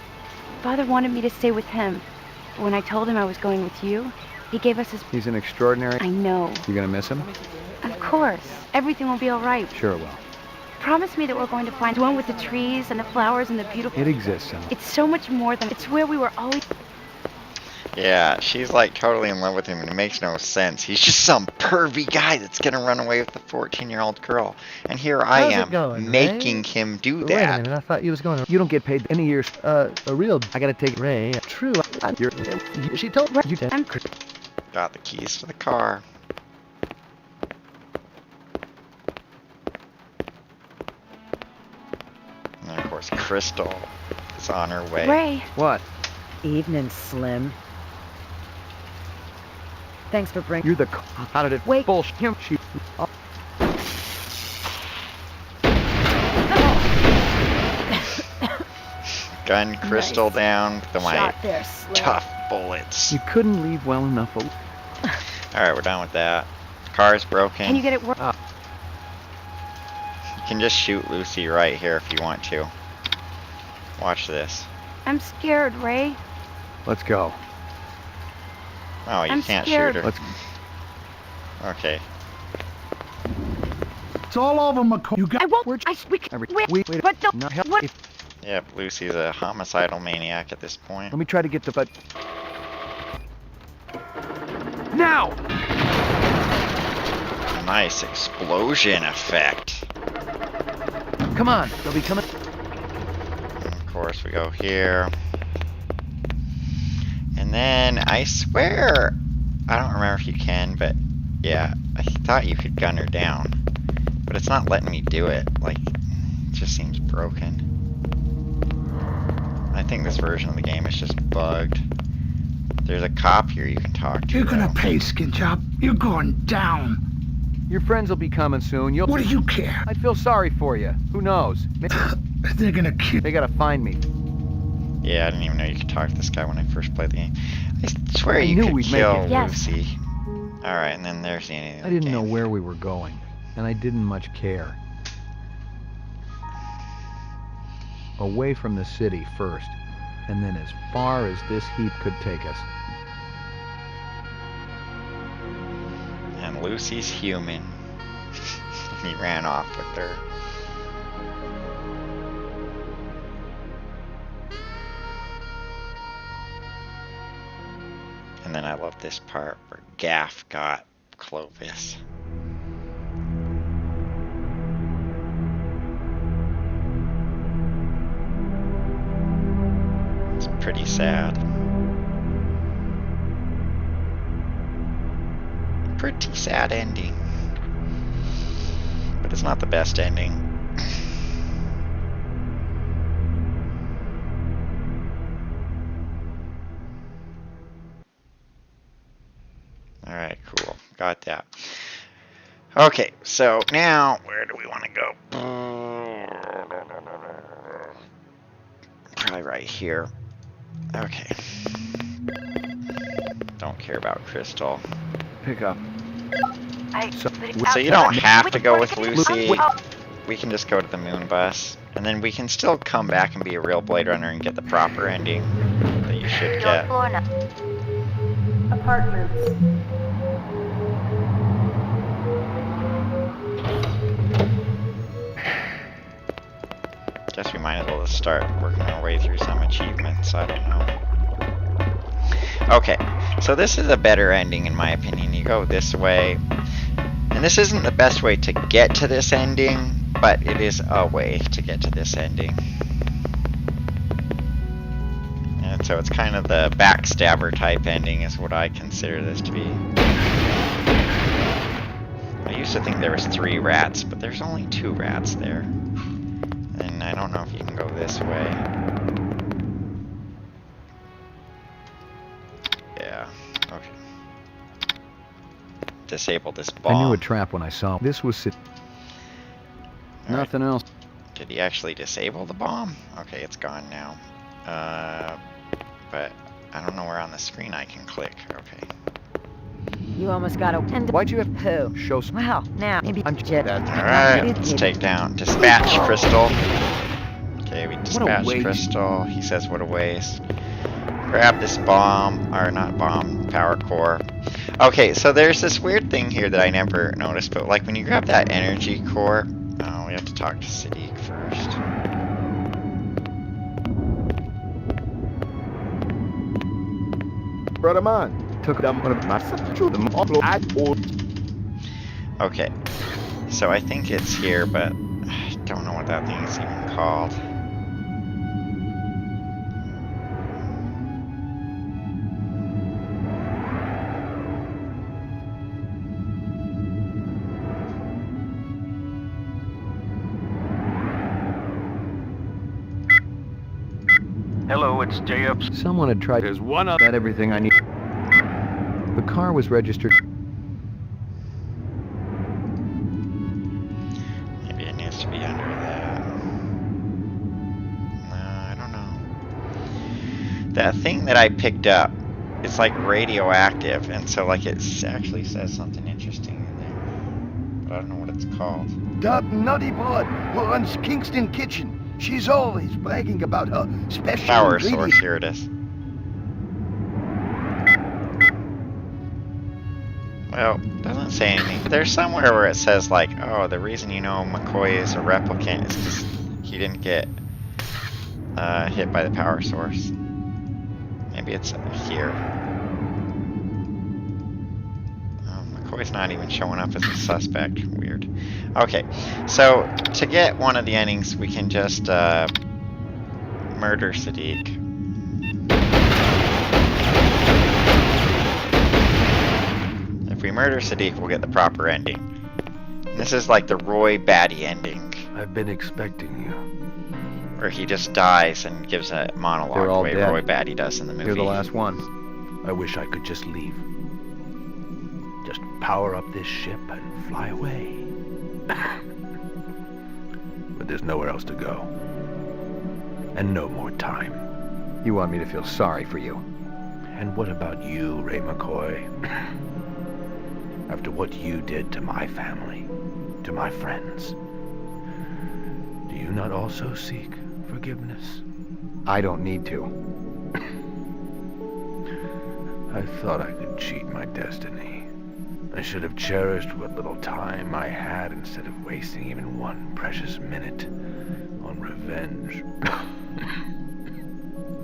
Father wanted me to stay with him. When I told him I was going with you, he gave us his... He's an extraordinary... I know. You gonna miss him? Of course. Everything will be all right. Sure it will. Promise me that we're going to find one with the trees and the flowers and the beautiful... It exists, Emma. It's so much more than... It's where we were always... Yeah, she's like totally in love with him and it makes no sense. He's just some pervy guy that's gonna run away with a 14-year-old girl. And here I How's it am, going, making him do Wait a that. minute, I thought you was going to... You don't get paid any years. A real... I gotta take... Ray, true, she told... You I'm... Got the keys to the car. And of course, Crystal is on her way. Ray. What? Evening, Slim. Thanks for bringing... You're the... How did it... Wait. Bullshit. Him. She... Oh. Gun Crystal down with my Shot there, Slim. tough bullets. You couldn't leave well enough. Alright, we're done with that. Car's broken. Can you get it work? You can just shoot Lucy right here if you want to. Watch this. I'm scared, Ray. Let's go. Oh, you I'm can't scared. shoot her. Let's... Okay. It's all over, McCoy. You got... I won't... Wait. But don't... Not help. What? Yep, Lucy's a homicidal maniac at this point. Let me try to get the... But... Now! Nice explosion effect. Come on, they'll be coming. And of course, we go here. And then, I swear, I don't remember if you can, but yeah, I thought you could gun her down. But it's not letting me do it. Like, it just seems broken. I think this version of the game is just bugged. There's a cop here you can talk to. You're gonna though. pay, Skin Job. You're going down. Your friends will be coming soon. You'll... What do you care? I feel sorry for you. Who knows? They're gonna kill... They gotta find me. Yeah, I didn't even know you could talk to this guy when I first played the game. I swear I you knew could we'd make kill it. Yes. Lucy. Alright, and then there's the ending of I the didn't know game. where we were going, and I didn't much care. Away from the city first, and then as far as this heap could take us. And Lucy's human. He ran off with her. And then I love this part where Gaff got Clovis. It's pretty sad. Pretty sad ending. But it's not the best ending. Alright, cool. Got that. Okay, so now, where do we want to go? Probably right here. Okay. Don't care about Crystal. Pick up. So you don't have to go with Lucy. We can just go to the moon bus. And then we can still come back and be a real Blade Runner and get the proper ending that you should get. Apartments. Guess we might as well just start working our way through some achievements. I don't know. Okay, so this is a better ending in my opinion. You go this way. And this isn't the best way to get to this ending, but it is a way to get to this ending. And so it's kind of the backstabber type ending is what I consider this to be. I used to think there was 3 rats, but there's only 2 rats there. And I don't know if you can go this way. Yeah, okay. Disable this bomb. I knew a trap when I saw this was nothing else. Did he actually disable the bomb? Okay, it's gone now. But I don't know where on the screen I can click. Okay. You almost got a... And why'd you have who? Show... Well, now, maybe I'm jet. Alright, let's take down Dispatch Crystal. Okay, we dispatch Crystal. He says what a waste. Grab this bomb, or not bomb, power core. Okay, so there's this weird thing here that I never noticed, but like when you grab that energy core, oh, we have to talk to Sadiq first. Brought him on. Took them one of my Okay, so I think it's here, but I don't know what that thing is even called. Hello, it's JF. Someone had tried. There's one of that everything I need. The car was registered. Maybe it needs to be under that. No, I don't know. That thing that I picked up, it's like radioactive, and so like it actually says something interesting in there. But I don't know what it's called. That nutty broad runs Kingston Kitchen. She's always bragging about her special power ingredient. source, here it is. Well, doesn't say anything. There's somewhere where it says like, oh, the reason you know McCoy is a replicant is because he didn't get hit by the power source. Maybe it's here. Oh, McCoy's not even showing up as a suspect. Weird. Okay, so to get one of the endings, we can just murder Sadiq. If we murder Sadiq, we'll get the proper ending. And this is like the Roy Batty ending. I've been expecting you. Where he just dies and gives a monologue the way dead. Roy Batty does in the movie. You're the last one. I wish I could just leave. Just power up this ship and fly away. But there's nowhere else to go. And no more time. You want me to feel sorry for you? And what about you, Ray McCoy? After what you did to my family, to my friends, do you not also seek forgiveness? I don't need to. I thought I could cheat my destiny. I should have cherished what little time I had instead of wasting even one precious minute on revenge.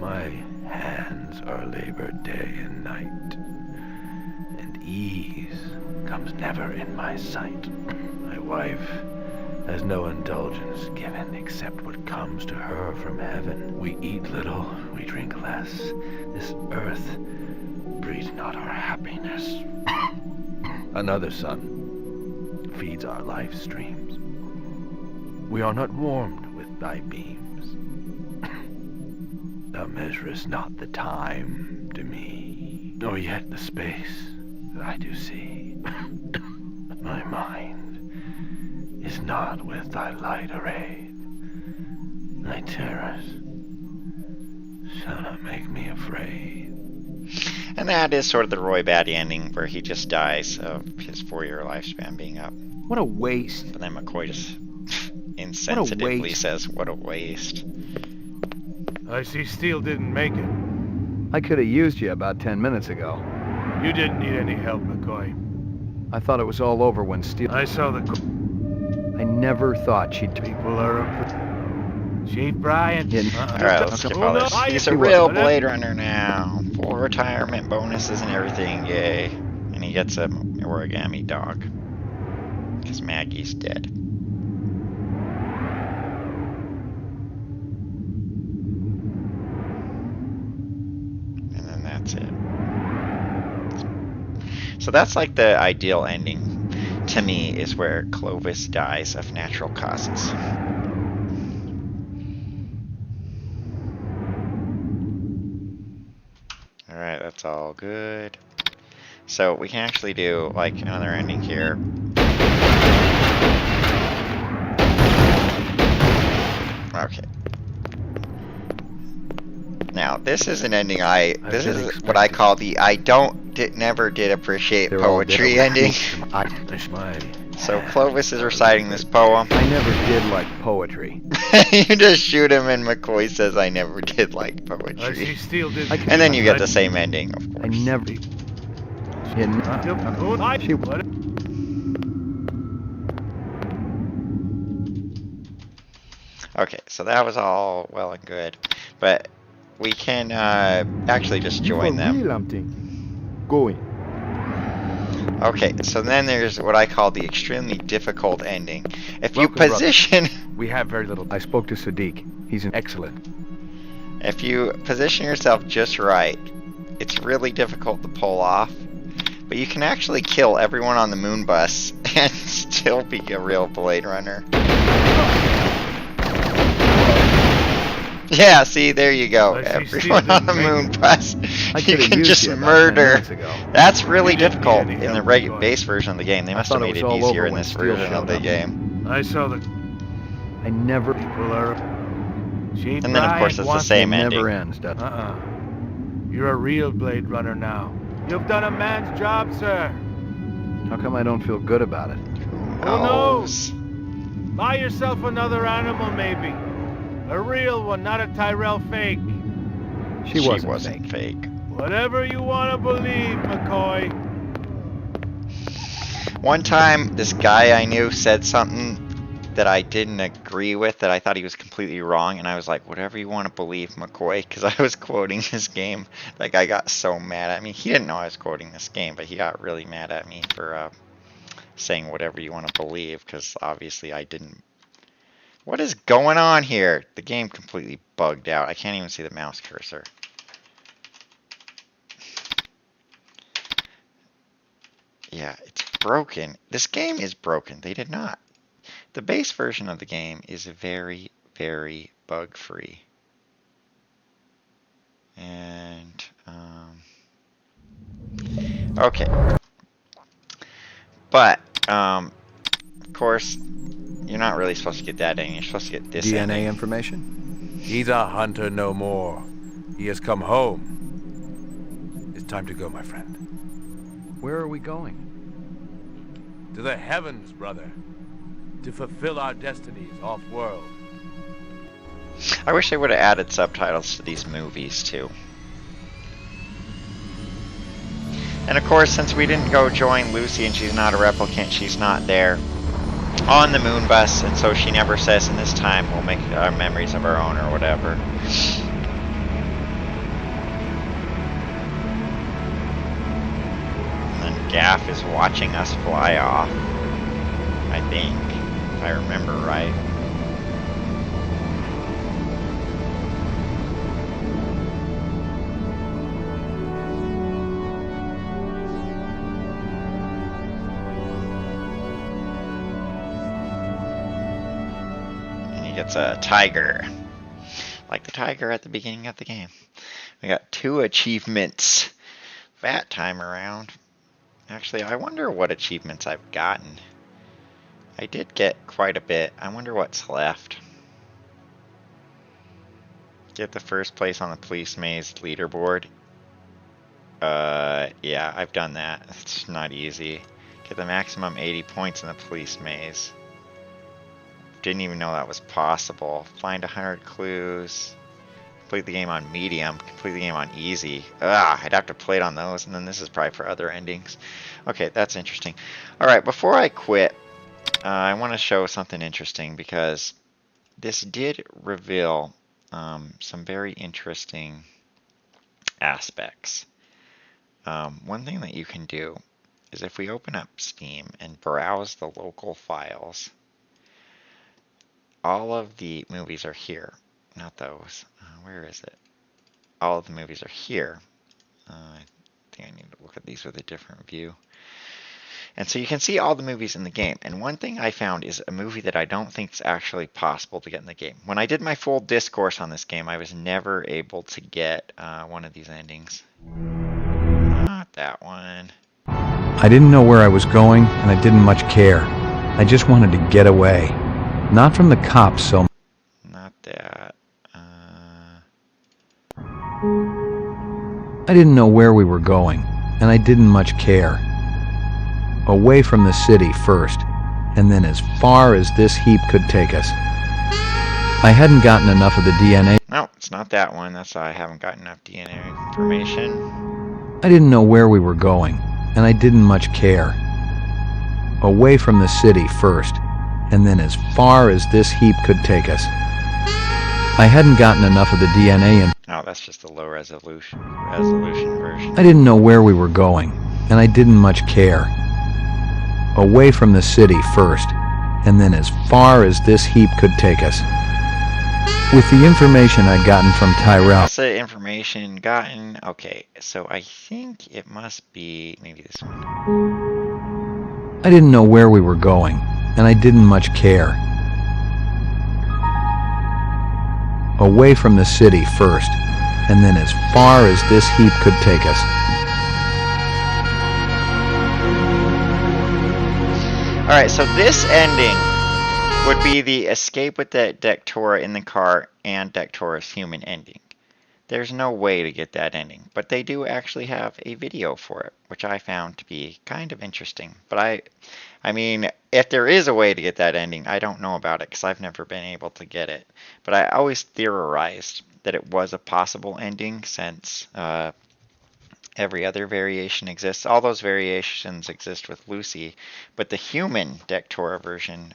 My hands are labored day and night, and ease comes never in my sight. My wife has no indulgence given except what comes to her from heaven. We eat little, we drink less. This earth breeds not our happiness. Another sun feeds our life streams. We are not warmed with thy beams. Thou measurest not the time to me, nor yet the space that I do see. My mind is not with thy light arrayed. Thy terrors shall not make me afraid. And that is sort of the Roy Batty ending where he just dies of his 4-year lifespan being up. What a waste. But then McCoy just insensitively says, what a waste. I see Steele didn't make it. I could have used you about 10 minutes ago. You didn't need any help, McCoy. I thought it was all over when Steele... I saw the... I never thought she'd... People are... Chief Bryant. Alright, let's skip all this. He's a real Blade Runner now. Full retirement bonuses and everything, yay. And he gets an origami dog. Because Maggie's dead. And then that's it. So that's like the ideal ending to me, is where Clovis dies of natural causes. Alright, that's all good. So we can actually do like another ending here. Okay. Now, this is an ending this is what I call the never did appreciate poetry ending. So Clovis is reciting this poem. I never did like poetry. You just shoot him and McCoy says, I never did like poetry. And then you get the same ending, of course. I never... Okay, so that was all well and good. But we can actually just join them. I'm thinking. Going. Okay, so then there's what I call the extremely difficult ending. If you position... We have very little. I spoke to Sadiq. He's an excellent. If you position yourself just right, it's really difficult to pull off. But you can actually kill everyone on the moon bus and still be a real Blade Runner. Yeah, see, there you go. Everyone on the moon bus. You can just murder. That's really difficult in the base version of the game. They must have made it easier in this version of the game. I saw the... I never... And then, of course, it's the same ending. Never ends, doesn't it? You're a real Blade Runner now. You've done a man's job, sir. How come I don't feel good about it? Who knows? Buy yourself another animal, maybe. A real one, not a Tyrell fake. She wasn't fake. Whatever you want to believe, McCoy. One time, this guy I knew said something that I didn't agree with, that I thought he was completely wrong, and I was like, whatever you want to believe, McCoy, because I was quoting this game. Like, I got so mad at me. He didn't know I was quoting this game, but he got really mad at me for saying whatever you want to believe, because obviously I didn't. What is going on here? The game completely bugged out. I can't even see the mouse cursor. Yeah, it's broken. This game is broken. They did not. The base version of the game is very, very bug-free. And, okay. But, of course, you're not really supposed to get that ending. You're supposed to get this DNA information? He's a hunter no more. He has come home. It's time to go, my friend. Where are we going? To the heavens, brother. To fulfill our destinies off-world. I wish they would have added subtitles to these movies, too. And of course, since we didn't go join Lucy and she's not a replicant, she's not there on the moon bus, and so she never says in this time we'll make our memories of our own or whatever. And then Gaff is watching us fly off, I think, if I remember right. It's a tiger, like the tiger at the beginning of the game. We got 2 achievements that time around. Actually, I wonder what achievements I've gotten. I did get quite a bit. I wonder what's left. Get the first place on the police maze leaderboard. Yeah, I've done that. It's not easy. Get the maximum 80 points in the police maze. Didn't even know that was possible. Find 100 clues. Complete the game on medium. Complete the game on easy. I'd have to play it on those, and then this is probably for other endings. Okay, that's interesting. Alright, before I quit, I want to show something interesting, because this did reveal some very interesting aspects. One thing that you can do is if we open up Steam and browse the local files, all of the movies are here. Not those. Where is it? All of the movies are here. I think I need to look at these with a different view. And so you can see all the movies in the game. And one thing I found is a movie that I don't think is actually possible to get in the game. When I did my full discourse on this game, I was never able to get one of these endings. Not that one. I didn't know where I was going, and I didn't much care. I just wanted to get away. Not from the cops so much. Not that. I didn't know where we were going, and I didn't much care. Away from the city first, and then as far as this heap could take us. I hadn't gotten enough of the DNA. No, it's not that one. That's why I haven't gotten enough DNA information. I didn't know where we were going, and I didn't much care. Away from the city first, and then as far as this heap could take us. I hadn't gotten enough of the DNA and oh, that's just the low resolution version. I didn't know where we were going, and I didn't much care. Away from the city first, and then as far as this heap could take us. With the information I'd gotten from Tyrell. That's the information gotten. Okay, so I think it must be maybe this one. I didn't know where we were going, and I didn't much care. Away from the city first, and then as far as this heap could take us. Alright, so this ending would be the escape with the Dectora in the car and Dectora's human ending. There's no way to get that ending, but they do actually have a video for it, which I found to be kind of interesting. But I mean, if there is a way to get that ending, I don't know about it because I've never been able to get it. But I always theorized that it was a possible ending since every other variation exists. All those variations exist with Lucy, but the human Dectora version,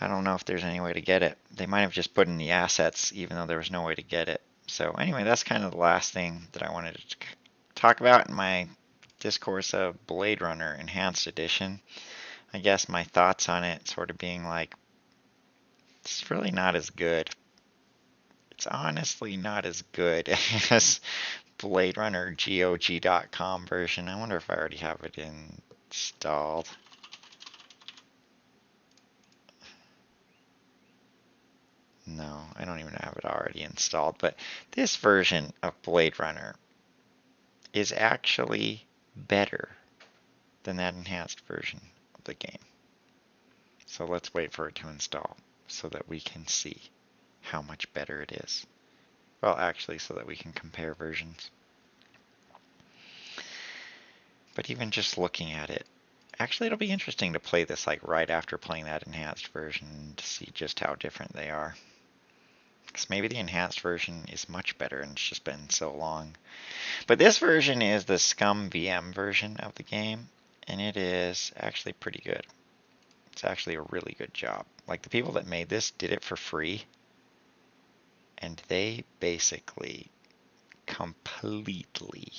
I don't know if there's any way to get it. They might have just put in the assets even though there was no way to get it. So anyway, that's kind of the last thing that I wanted to talk about in my discourse of Blade Runner Enhanced Edition. I guess my thoughts on it sort of being like, it's really not as good. It's honestly not as good as Blade Runner GOG.com version. I wonder if I already have it installed. No, I don't even have it already installed, but this version of Blade Runner is actually better than that enhanced version of the game. So let's wait for it to install so that we can see how much better it is. Well, actually, so that we can compare versions. But even just looking at it, actually it'll be interesting to play this like right after playing that enhanced version to see just how different they are. Because maybe the enhanced version is much better and it's just been so long. But this version is the Scum VM version of the game, and it is actually pretty good. It's actually a really good job. Like, the people that made this did it for free, and they basically completely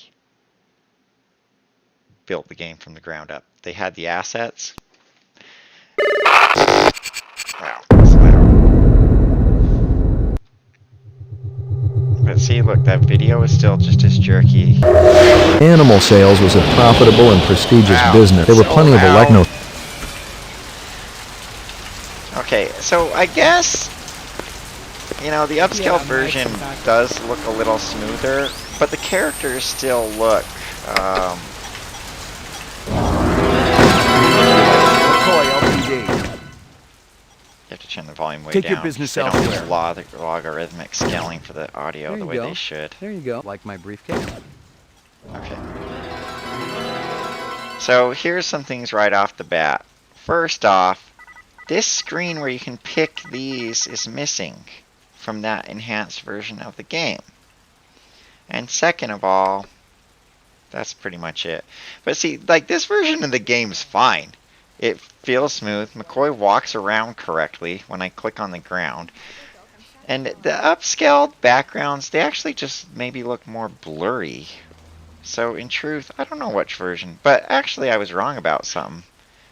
built the game from the ground up. They had the assets. Wow, that's loud. But see, look, that video is still just as jerky. Animal sales was a profitable and prestigious business. There were plenty of elecno. Okay, so I guess, you know, the upscaled version does look a little smoother, but the characters still look, you have to turn the volume way down. Take your business they don't elsewhere. use logarithmic scaling for the audio the way they should. There you go. Like my briefcase. Okay. So here's some things right off the bat. First off, this screen where you can pick these is missing from that enhanced version of the game. And second of all, that's pretty much it. But see, like, this version of the game's fine. It feels smooth. McCoy walks around correctly when I click on the ground. And the upscaled backgrounds, they actually just maybe look more blurry. So in truth, I don't know which version, but actually I was wrong about something.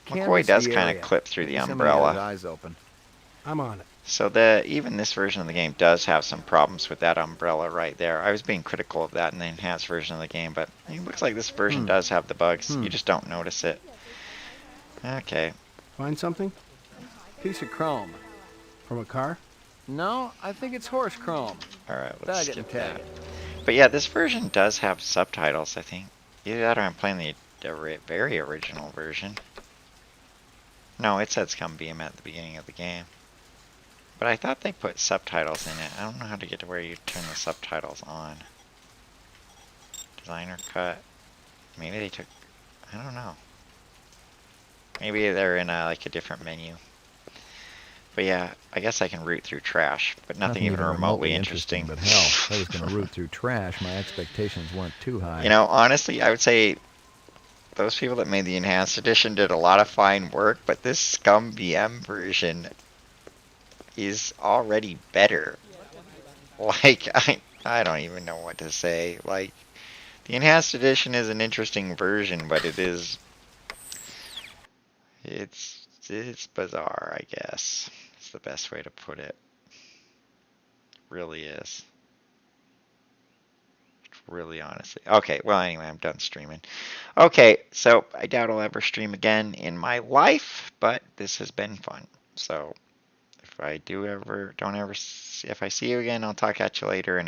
McCoy does kind of clip through the umbrella. Eyes open. I'm on it. So even this version of the game does have some problems with that umbrella right there. I was being critical of that in the enhanced version of the game, but it looks like this version does have the bugs. You just don't notice it. Okay. Find something? Piece of chrome. From a car? No, I think it's horse chrome. Alright, let's skip that. Tag. But yeah, this version does have subtitles, I think. Either that or I'm playing the very original version. No, it says come beam at the beginning of the game. But I thought they put subtitles in it. I don't know how to get to where you turn the subtitles on. Designer cut. Maybe they took... I don't know. Maybe they're in like a different menu. But yeah, I guess I can root through trash, but nothing even remotely interesting. But hell, if I was going to root through trash, my expectations weren't too high. You know, honestly, I would say those people that made the enhanced edition did a lot of fine work, but this Scum VM version is already better. Like, I don't even know what to say. Like, the enhanced edition is an interesting version, but it's bizarre, I guess. It's the best way to put it. It really is. Really, honestly. Okay, well, anyway, I'm done streaming. Okay, so I doubt I'll ever stream again in my life, but this has been fun. So if I see you again, I'll talk at you later. And